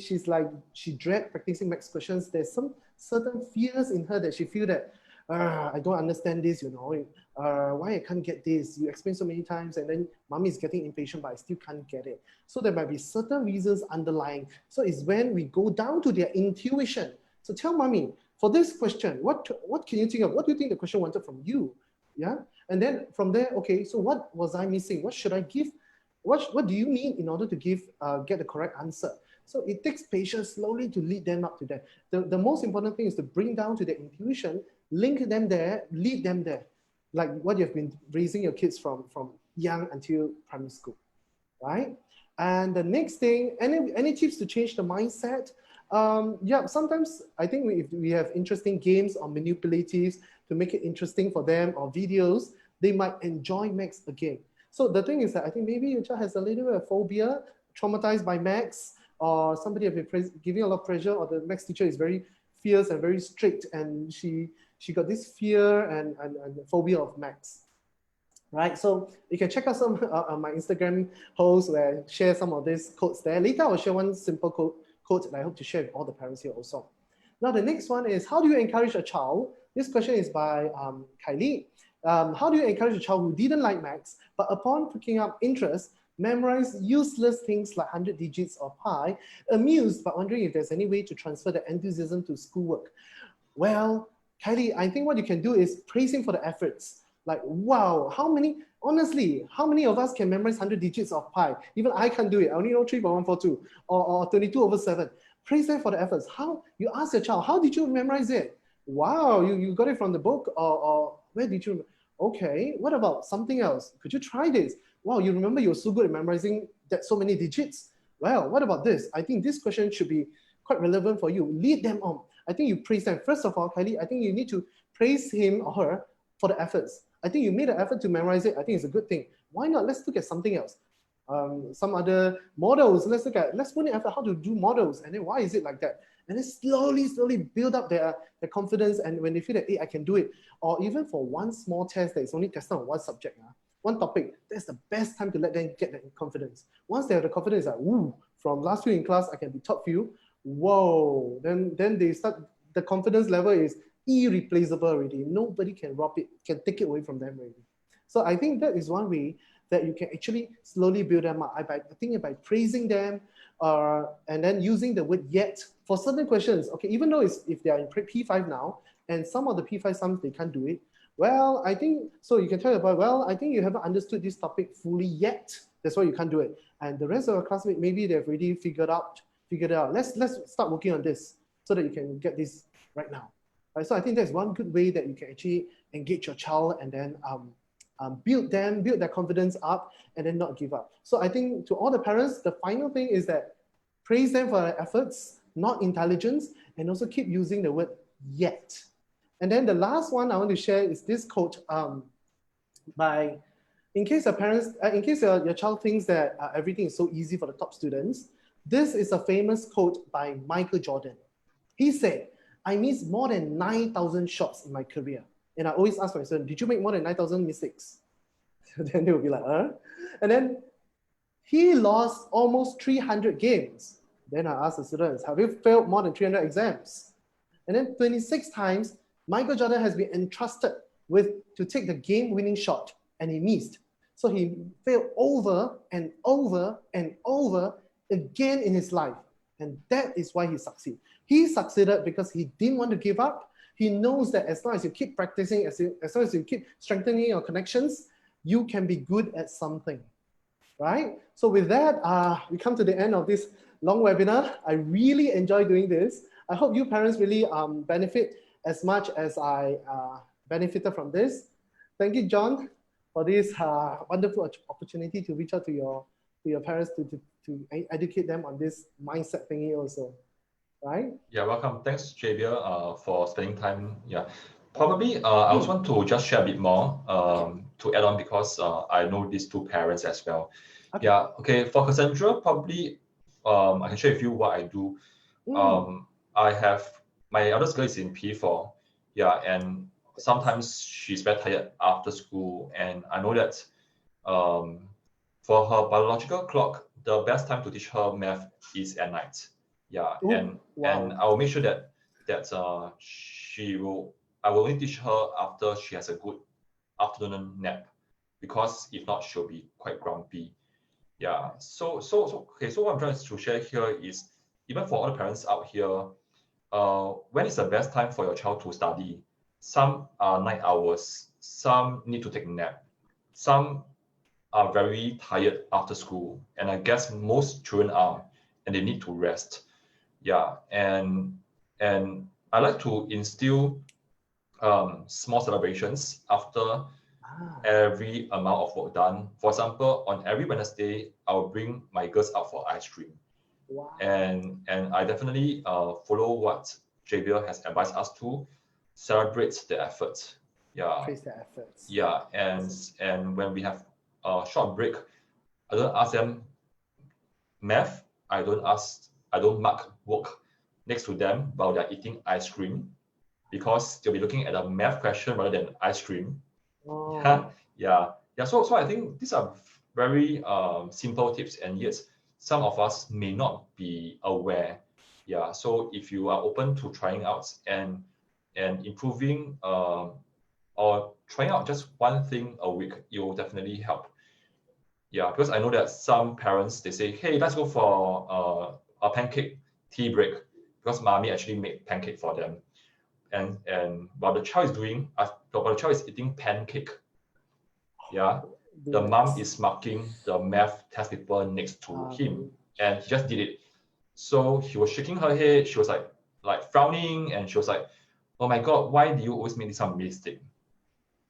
[SPEAKER 2] dread practicing maths questions, there's some certain fears in her that she feel that I don't understand this, why I can't get this? You explain so many times, and then mommy is getting impatient, but I still can't get it. So there might be certain reasons underlying. So it's when we go down to their intuition. So tell mommy, for this question, what can you think of? What do you think the question wanted from you? Yeah, and then from there, okay, so what was I missing? What should I give? What do you need in order to get the correct answer? So it takes patience slowly to lead them up to that. The most important thing is to bring down to their intuition, link them there, lead them there, like what you've been raising your kids from young until primary school, right? And the next thing, any tips to change the mindset? Sometimes I think if we have interesting games or manipulatives to make it interesting for them, or videos, they might enjoy maths again. So the thing is that I think maybe your child has a little bit of phobia, traumatized by maths, or somebody has been giving a lot of pressure, or the maths teacher is very fierce and very strict, and she got this fear and phobia of maths, right? So you can check out some on my Instagram post where I share some of these quotes there. Later, I'll share one simple quote that I hope to share with all the parents here also. Now, the next one is, how do you encourage a child? This question is by Kylie. How do you encourage a child who didn't like maths, but upon picking up interest, memorize useless things like 100 digits or pi, amused but wondering if there's any way to transfer the enthusiasm to schoolwork? Well, Kylie, I think what you can do is praise him for the efforts. Like, wow, how many of us can memorize 100 digits of pi? Even I can't do it. I only know 3.142 or 22/7. Praise them for the efforts. How you ask your child, how did you memorize it? Wow, you got it from the book, or where did you? Okay, what about something else? Could you try this? Wow, you remember you're so good at memorizing that so many digits. Well, what about this? I think this question should be quite relevant for you. Lead them on. I think you praise them. First of all, Kylie, I think you need to praise him or her for the efforts. I think you made an effort to memorize it. I think it's a good thing. Why not? Let's look at something else. Some other models. Let's put in effort how to do models, and then why is it like that? And then slowly build up their confidence. And when they feel that, hey, I can do it, or even for one small test that is only tested on one subject, one topic, that's the best time to let them get that confidence. Once they have the confidence, like, ooh, from last few in class, I can be top few. Whoa, then they start, the confidence level is irreplaceable already. Nobody can rob it, can take it away from them already. So I think that is one way that you can actually slowly build them up. I think by praising them, and then using the word yet for certain questions. Okay, even though if they are in P5 now, and some of the P5 sums they can't do it. Well, I think so. You can tell your boy, well, I think you haven't understood this topic fully yet. That's why you can't do it. And the rest of our classmates, maybe they've already figured it out. Let's start working on this so that you can get this right now. Right? So I think that's one good way that you can actually engage your child and then build their confidence up, and then not give up. So I think to all the parents, the final thing is that praise them for their efforts, not intelligence, and also keep using the word yet. And then the last one I want to share is this quote by, in case your parents, in case your child thinks that everything is so easy for the top students, this is a famous quote by Michael Jordan. He said, I missed more than 9,000 shots in my career. And I always ask my son, did you make more than 9,000 mistakes? Then they will be like, And then he lost almost 300 games. Then I asked the students, have you failed more than 300 exams? And then 26 times, Michael Jordan has been entrusted to take the game-winning shot, and he missed. So he failed over and over and over again in his life. And that is why he succeeded. He succeeded because he didn't want to give up. He knows that as long as you keep practicing, as long as you keep strengthening your connections, you can be good at something, right? So with that, we come to the end of this long webinar. I really enjoy doing this. I hope you parents really benefit as much as I benefited from this. Thank you, John, for this wonderful opportunity to reach out to your parents to educate them on this mindset thingy also, right?
[SPEAKER 1] Yeah, welcome. Thanks, Javier, for spending time. Yeah, probably I also want to just share a bit more to add on, because I know these two parents as well. Okay. Yeah, okay, for Cassandra, probably I can share with you what I do. I have, my eldest girl is in P4, yeah, and sometimes she's very tired after school, and I know that for her biological clock, the best time to teach her math is at night. Yeah, and I will make sure that I will only teach her after she has a good afternoon nap, because if not, she'll be quite grumpy. Yeah, so what I'm trying to share here is, even for all the parents out here, when is the best time for your child to study? Some are 9 hours, some need to take a nap, some are very tired after school, and I guess most children are, and they need to rest. Yeah, and I like to instill small celebrations after every amount of work done. For example, on every Wednesday, I'll bring my girls out for ice cream. Wow. And I definitely follow what Javier has advised us to celebrate the effort. Yeah.
[SPEAKER 2] Praise the efforts.
[SPEAKER 1] Yeah, and when we have a short break, I don't ask them math. I don't mark work next to them while they're eating ice cream, because they'll be looking at a math question rather than ice cream. Oh. Yeah. So I think these are very simple tips, and yet some of us may not be aware. Yeah. So if you are open to trying out and improving or trying out just one thing a week, it will definitely help. Yeah, because I know that some parents, they say, hey, let's go for a pancake tea break, because mommy actually made pancake for them. And while the child is eating pancake, yeah, the mom is marking the math test paper next to him, and he just did it. So he was shaking her head, she was like frowning, and she was like, oh my God, why do you always make this some mistake?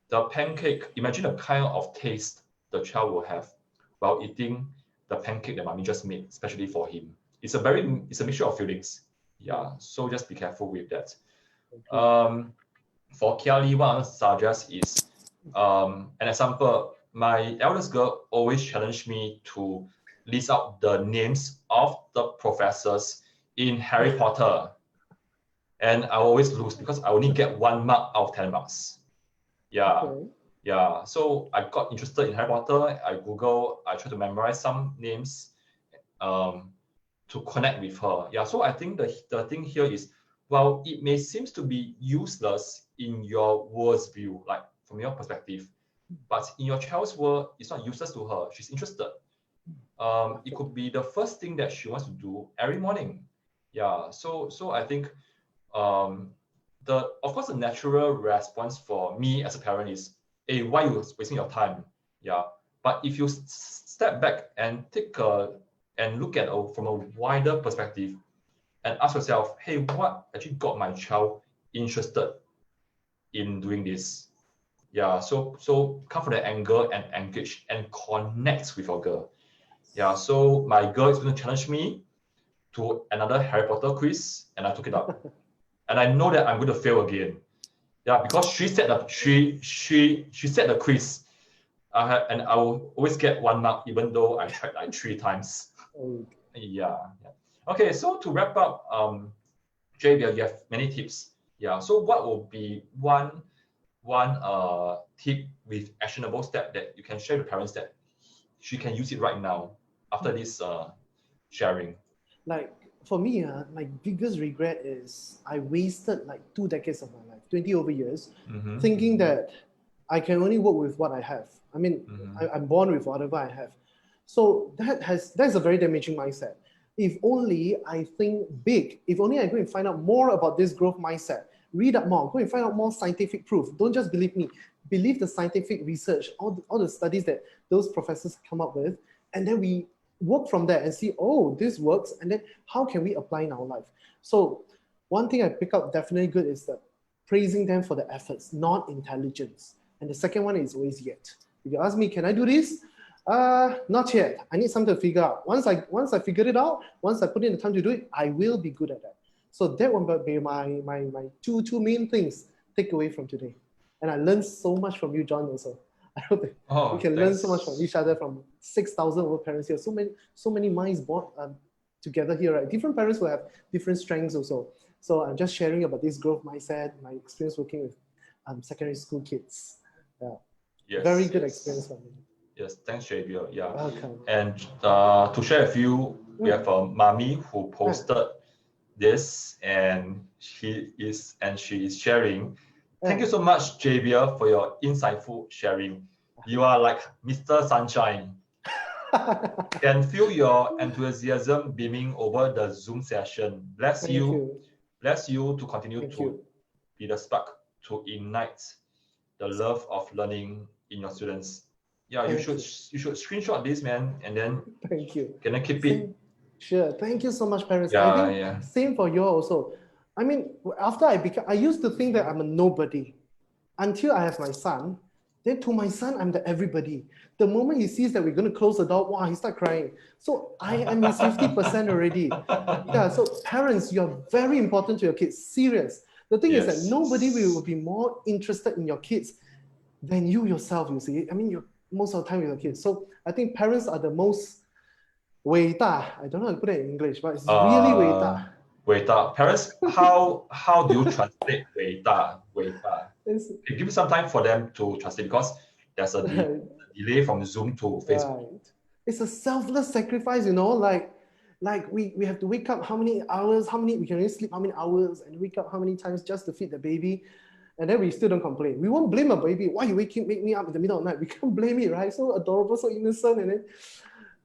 [SPEAKER 1] The pancake, imagine the kind of taste the child will have while eating the pancake that mommy just made, especially for him. It's a mixture of feelings. Yeah, so just be careful with that. For Kiali, what I want to suggest is an example. My eldest girl always challenged me to list out the names of the professors in Harry Potter. And I always lose because I only get 1 mark out of 10 marks. Yeah. Okay. Yeah. So I got interested in Harry Potter. I try to memorize some names to connect with her. Yeah. So I think the thing here is, well, it may seem to be useless in your world's view, like from your perspective, but in your child's world, it's not useless to her. She's interested. It could be the first thing that she wants to do every morning. Yeah. So I think of course the natural response for me as a parent is, hey, why are you wasting your time? Yeah. But if you step back and look at from a wider perspective and ask yourself, hey, what actually got my child interested in doing this? Yeah, so come from the angle and engage and connect with your girl. Yeah, so my girl is going to challenge me to another Harry Potter quiz, and I took it up. And I know that I'm going to fail again. Yeah, because she set the quiz. And I will always get 1 mark, even though I tried like 3 times. Yeah. Okay, so to wrap up, Javier, you have many tips. Yeah. So what will be one tip with actionable step that you can share with parents that she can use it right now after this sharing?
[SPEAKER 2] Like for me, my biggest regret is I wasted like 2 decades of my life, 20 over years, thinking that I can only work with what I have. I mean, I'm born with whatever I have. So that's a very damaging mindset. If only I think big, if only I go and find out more about this growth mindset, read up more, go and find out more scientific proof. Don't just believe me. Believe the scientific research, all the studies that those professors come up with, and then we work from there and see, oh, this works, and then how can we apply in our life? So one thing I pick up definitely good is that praising them for the efforts, not intelligence. And the second one is always yet. If you ask me, can I do this? Not yet. I need something to figure out. Once I figure it out, once I put in the time to do it, I will be good at that. So that will be my two main things take away from today. And I learned so much from you, John, also. I hope we can learn so much from each other, from 6,000 over parents here. So many minds born together here, right? Different parents will have different strengths also. So I'm just sharing about this growth mindset, my experience working with secondary school kids. Yeah.
[SPEAKER 1] Yes,
[SPEAKER 2] very good experience for me.
[SPEAKER 1] Yes, thanks, Javier. Yeah.
[SPEAKER 2] Welcome.
[SPEAKER 1] And to share with you, we have a mommy who posted this, and she is sharing. Thank you so much, Javier, for your insightful sharing. You are like Mr. Sunshine. Can feel your enthusiasm beaming over the Zoom session. Bless you to continue to be the spark to ignite the love of learning in your students. Yeah, you should screenshot this, man, and then
[SPEAKER 2] thank you.
[SPEAKER 1] Can I keep it?
[SPEAKER 2] Sure. Thank you so much, parents.
[SPEAKER 1] Yeah,
[SPEAKER 2] I think same for you also. I mean, after I used to think that I'm a nobody until I have my son. Then to my son, I'm the everybody. The moment he sees that we're going to close the door, wow, he starts crying. So I am his 50% already. Yeah. So parents, you're very important to your kids. Serious. The thing is that nobody will be more interested in your kids than you yourself, you see. I mean, you're most of the time with your kids. So I think parents are the most 伟大. I don't know how to put it in English, but it's really 伟大.
[SPEAKER 1] 伟大. Parents, how do you translate 伟大? 伟大. Give me some time for them to translate because there's a delay from Zoom to Facebook.
[SPEAKER 2] Right. It's a selfless sacrifice, you know, like we have to wake up how many hours, we can only sleep how many hours and wake up how many times just to feed the baby. And then we still don't complain. We won't blame a baby. Why you wake me up in the middle of the night? We can't blame it, right? So adorable, so innocent. And then,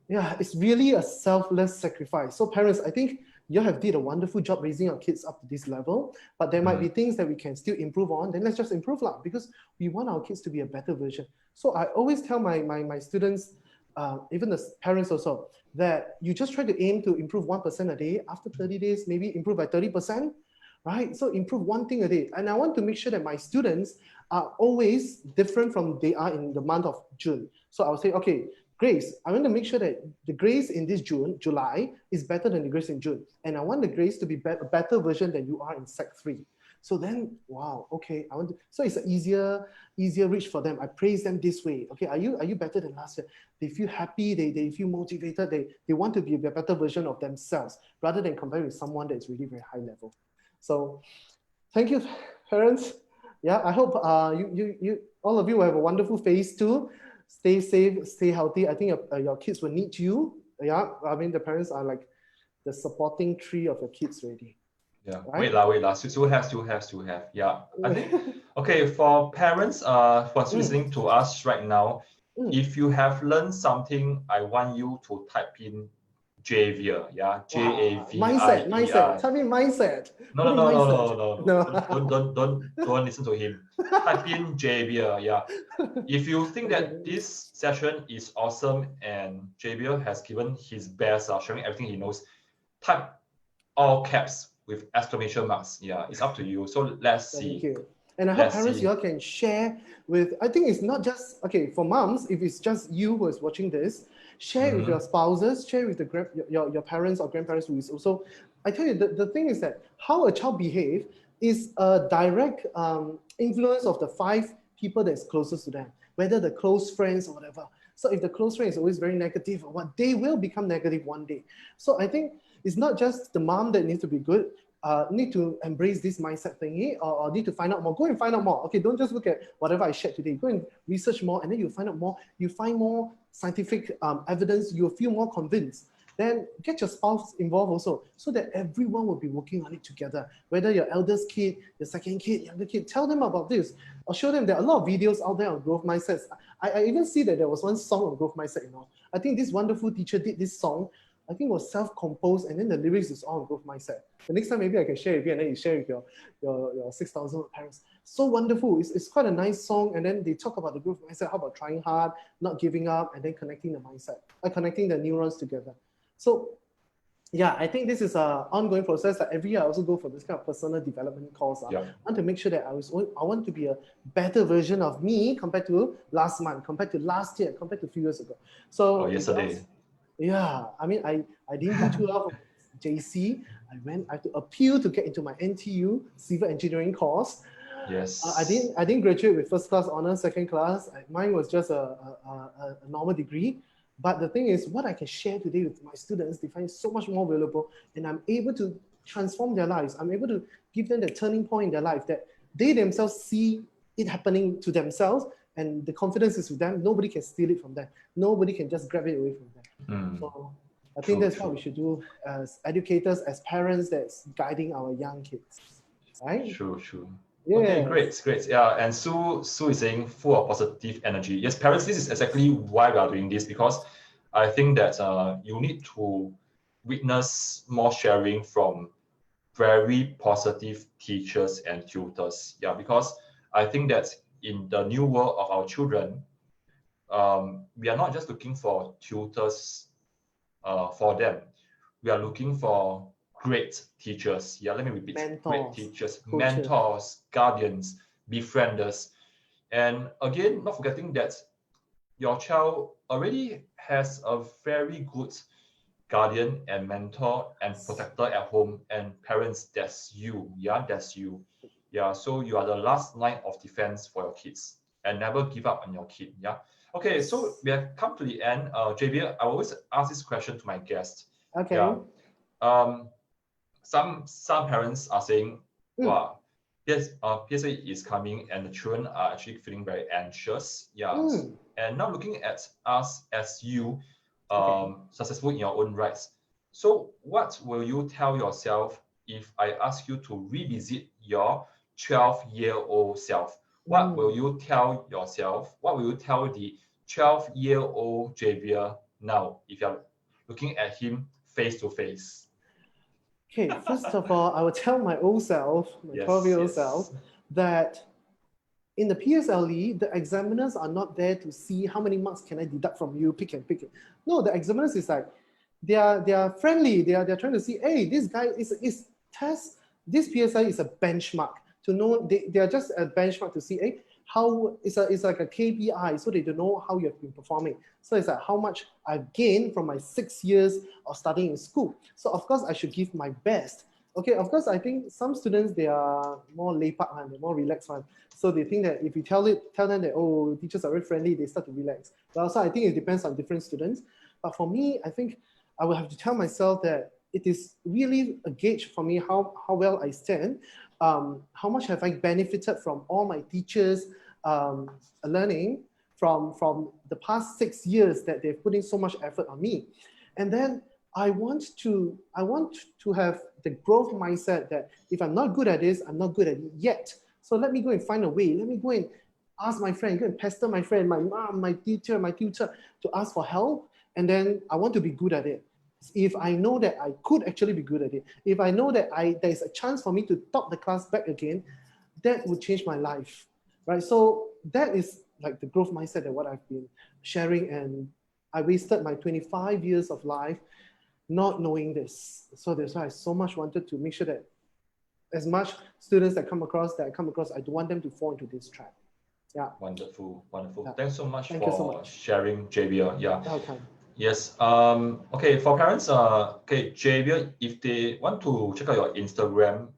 [SPEAKER 2] yeah, it's really a selfless sacrifice. So parents, I think you have did a wonderful job raising our kids up to this level, but there might be things that we can still improve on. Then let's just improve because we want our kids to be a better version. So I always tell my students, even the parents also, that you just try to aim to improve 1% a day. After 30 days, maybe improve by 30%. Right? So improve one thing a day. And I want to make sure that my students are always different from they are in the month of June. So I'll say, okay, Grace, I want to make sure that the Grace in this July is better than the Grace in June. And I want the Grace to be a better version than you are in Sec 3. So then, wow, okay, so it's an easier reach for them. I praise them this way. Okay, are you better than last year? They feel happy, they feel motivated, they want to be a better version of themselves rather than comparing with someone that is really very high level. So thank you, parents. Yeah, I hope you all of you will have a wonderful phase 2. Stay safe, stay healthy. I think your kids will need you. Yeah, I mean the parents are like the supporting tree of your kids already.
[SPEAKER 1] Yeah, right? wait lah. Still have. Yeah, I think okay for parents who's listening to us right now. If you have learned something, I want you to type in Javier, yeah, Javier.
[SPEAKER 2] Mindset. Type in mindset.
[SPEAKER 1] No. Don't listen to him. Type in Javier, yeah. If you think that this session is awesome and Javier has given his best, sharing everything he knows, type all caps with exclamation marks. Yeah, it's up to you. So let's see.
[SPEAKER 2] And I hope
[SPEAKER 1] Let's
[SPEAKER 2] parents,
[SPEAKER 1] see.
[SPEAKER 2] you all can share with, I think it's not just, okay, for moms, if it's just you who is watching this, share it with your spouses, share with your parents or grandparents who is also, I tell you, the thing is that how a child behave is a direct influence of the 5 people that's closest to them, whether the close friends or whatever. So if the close friend is always very negative or what, they will become negative one day. So I think it's not just the mom that needs to be good, need to embrace this mindset thingy, or need to find out more. Go and find out more. Okay, don't just look at whatever I shared today. Go and research more, and then you find out more. You find more scientific evidence. You'll feel more convinced. Then get your spouse involved also, so that everyone will be working on it together. Whether your eldest kid, your second kid, younger kid, tell them about this, or show them there are a lot of videos out there on growth mindsets. I even see that there was one song on growth mindset. I think this wonderful teacher did this song. I think it was self-composed, and then the lyrics is all on growth mindset. The next time maybe I can share with you, and then you share with your 6,000 parents. So wonderful. It's quite a nice song, and then they talk about the growth mindset. How about trying hard, not giving up, and then connecting the mindset, connecting the neurons together. So yeah, I think this is an ongoing process. Like every year, I also go for this kind of personal development course. I want to make sure that I want to be a better version of me compared to last month, compared to last year, compared to a few years ago. So
[SPEAKER 1] yesterday.
[SPEAKER 2] Yeah, I mean, I didn't do too well from JC. I had to appeal to get into my NTU civil engineering course.
[SPEAKER 1] Yes.
[SPEAKER 2] I didn't graduate with first class honors, second class. Mine was just a normal degree. But the thing is, what I can share today with my students, they find so much more valuable, and I'm able to transform their lives. I'm able to give them the turning point in their life that they themselves see it happening to themselves, and the confidence is with them. Nobody can steal it from them. Nobody can just grab it away from them. So I think that's what we should do as educators, as parents that's guiding our young kids, right?
[SPEAKER 1] True.
[SPEAKER 2] Yes.
[SPEAKER 1] Okay, great. Yeah, and Sue is saying full of positive energy. Yes, parents, this is exactly why we are doing this, because I think that you need to witness more sharing from very positive teachers and tutors. Yeah, because I think that in the new world of our children, we are not just looking for tutors for them. We are looking for great teachers. Yeah, let me repeat.
[SPEAKER 2] Mentors,
[SPEAKER 1] great teachers,
[SPEAKER 2] coaches,
[SPEAKER 1] mentors, guardians, befrienders. And again, not forgetting that your child already has a very good guardian and mentor and protector at home, and parents, that's you. Yeah, that's you. Yeah, so you are the last line of defense for your kids, and never give up on your kid. Yeah. Okay, so we have come to the end. Javier, I always ask this question to my guests.
[SPEAKER 2] Okay.
[SPEAKER 1] Yeah. Some parents are saying, wow, yes, PSA is coming and the children are actually feeling very anxious. Yeah. And now looking at us as you, successful in your own rights. So what will you tell yourself if I ask you to revisit your 12-year-old self? What will you tell yourself? What will you tell the 12-year-old Javier now if you're looking at him face to face?
[SPEAKER 2] Okay, first of all, I will tell my old self, my 12-year-old self, that in the PSLE, the examiners are not there to see how many marks can I deduct from you, pick it. No, the examiners is like, they are friendly. They are trying to see, hey, this guy is test. This PSLE is a benchmark to know. They are just a benchmark to see, hey, how it's like a KPI, so they don't know how you have been performing. So it's like how much I've gained from my 6 years of studying in school. So of course I should give my best. Okay, of course I think some students, they are more laid back and they're more relaxed one. So they think that if you tell them that, oh, teachers are very friendly, they start to relax. But also I think it depends on different students. But for me, I think I will have to tell myself that it is really a gauge for me how well I stand. How much have I benefited from all my teachers learning from the past 6 years that they've put in so much effort on me. And then I want to have the growth mindset that if I'm not good at this, I'm not good at it yet. So let me go and find a way. Let me go and ask my friend, go and pester my friend, my mom, my teacher, to ask for help. And then I want to be good at it. If I know that I could actually be good at it, if I know that there's a chance for me to top the class back again, that would change my life, right? So that is like the growth mindset that what I've been sharing, and I wasted my 25 years of life not knowing this. So that's why I so much wanted to make sure that as much students that I come across, I don't want them to fall into this trap. Yeah.
[SPEAKER 1] Wonderful, wonderful.
[SPEAKER 2] Yeah.
[SPEAKER 1] Thanks so much
[SPEAKER 2] Thank you so
[SPEAKER 1] for
[SPEAKER 2] much.
[SPEAKER 1] sharing, Javier. Yeah.
[SPEAKER 2] Okay.
[SPEAKER 1] Yes. Okay, for parents, okay, Javier, if they want to check out your Instagram,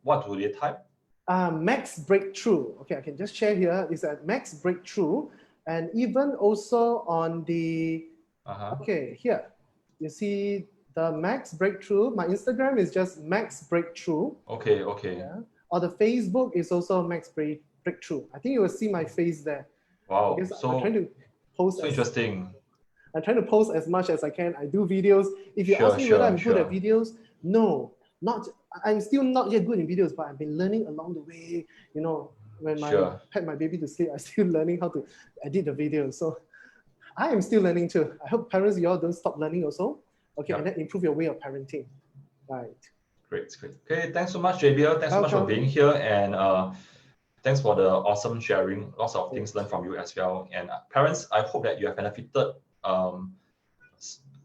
[SPEAKER 1] what do they type?
[SPEAKER 2] MathsBreakthrough. Okay, I can just share here. It's at MathsBreakthrough, and even also on the okay, here you see the MathsBreakthrough. My Instagram is just MathsBreakthrough.
[SPEAKER 1] Okay, okay.
[SPEAKER 2] Yeah. Or the Facebook is also MathsBreakthrough. I think you will see my face there.
[SPEAKER 1] Wow.
[SPEAKER 2] Because
[SPEAKER 1] So
[SPEAKER 2] I'm trying to post.
[SPEAKER 1] So interesting.
[SPEAKER 2] I'm trying to post as much as I can. I do videos. If you ask me whether I'm good at videos, no, not. I'm still not yet good in videos, but I've been learning along the way. You know, when I had my baby to sleep, I'm still learning how to edit the videos. So I am still learning too. I hope parents, you all don't stop learning also. Okay, and then improve your way of parenting. Right.
[SPEAKER 1] Great, great. Okay, thanks so much, Javier. Thanks so much for being here, and thanks for the awesome sharing. Lots of things learned from you as well. And parents, I hope that you have benefited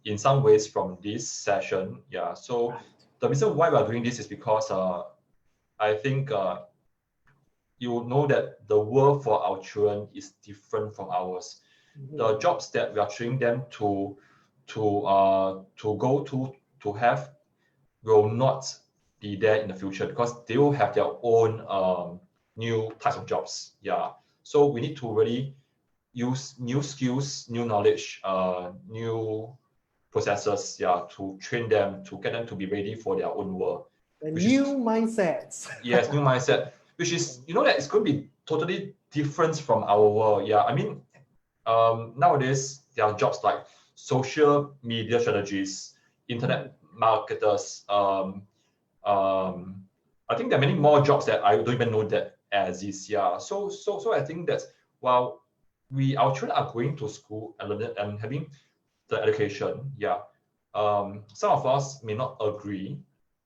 [SPEAKER 1] in some ways from this session. Yeah. So the reason why we are doing this is because I think you know that the world for our children is different from ours. The jobs that we are training them to go to have will not be there in the future because they will have their own new types of jobs. Yeah. So we need to really use new skills, new knowledge, new processes, yeah, to train them, to get them to be ready for their own world.
[SPEAKER 2] New mindsets.
[SPEAKER 1] Yes, new mindset, which is, you know, that it's going to be totally different from our world. Yeah, I mean, nowadays there are jobs like social media strategists, internet marketers. I think there are many more jobs that I don't even know that exist. Yeah, so I think that while our children are going to school and having the education, yeah, some of us may not agree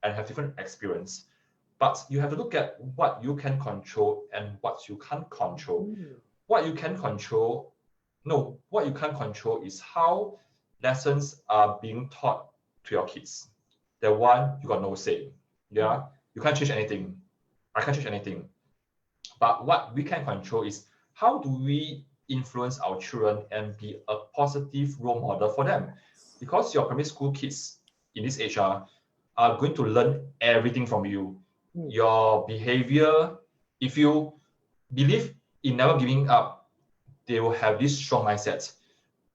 [SPEAKER 1] and have different experience, but you have to look at what you can control and what you can't control. What you can control, what you can't control is how lessons are being taught to your kids. That one, you got no say. Yeah, you can't change anything. I can't change anything. But what we can control is how do we influence our children and be a positive role model for them? Because your primary school kids in this age are going to learn everything from you. Your behavior, if you believe in never giving up, they will have this strong mindset.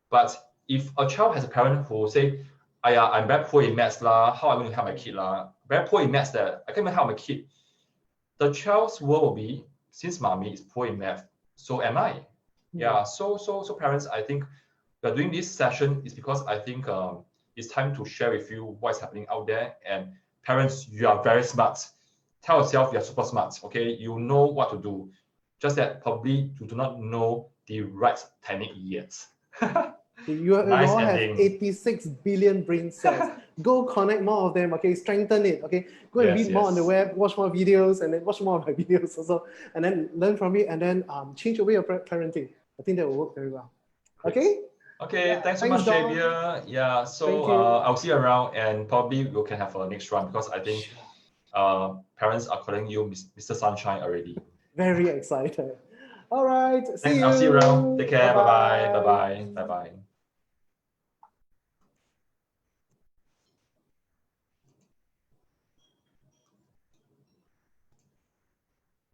[SPEAKER 1] But if a child has a parent who say, I'm very poor in maths lah, how am I going to help my kid lah? Very poor in maths that I can't even help my kid. The child's world will be, since mommy is poor in math, so am I. Yeah, so parents, I think we're doing this session is because I think it's time to share with you what's happening out there. And parents, you are very smart. Tell yourself you're super smart, okay? You know what to do. Just that probably you do not know the right technique yet.
[SPEAKER 2] You all have 86 billion brain cells. Go connect more of them, okay? Strengthen it, okay? Go and read more on the web, watch more videos, and then watch more of my videos also, and then learn from it, and then change your way of parenting. I think that will work very well. Okay?
[SPEAKER 1] Okay, thanks so much, Javier. Yeah, so I'll see you around, and probably we can have a next round because I think parents are calling you Mr. Sunshine already.
[SPEAKER 2] Very excited. All right,
[SPEAKER 1] Thanks, I'll see you around. Take care. Bye-bye. Bye-bye. Bye-bye.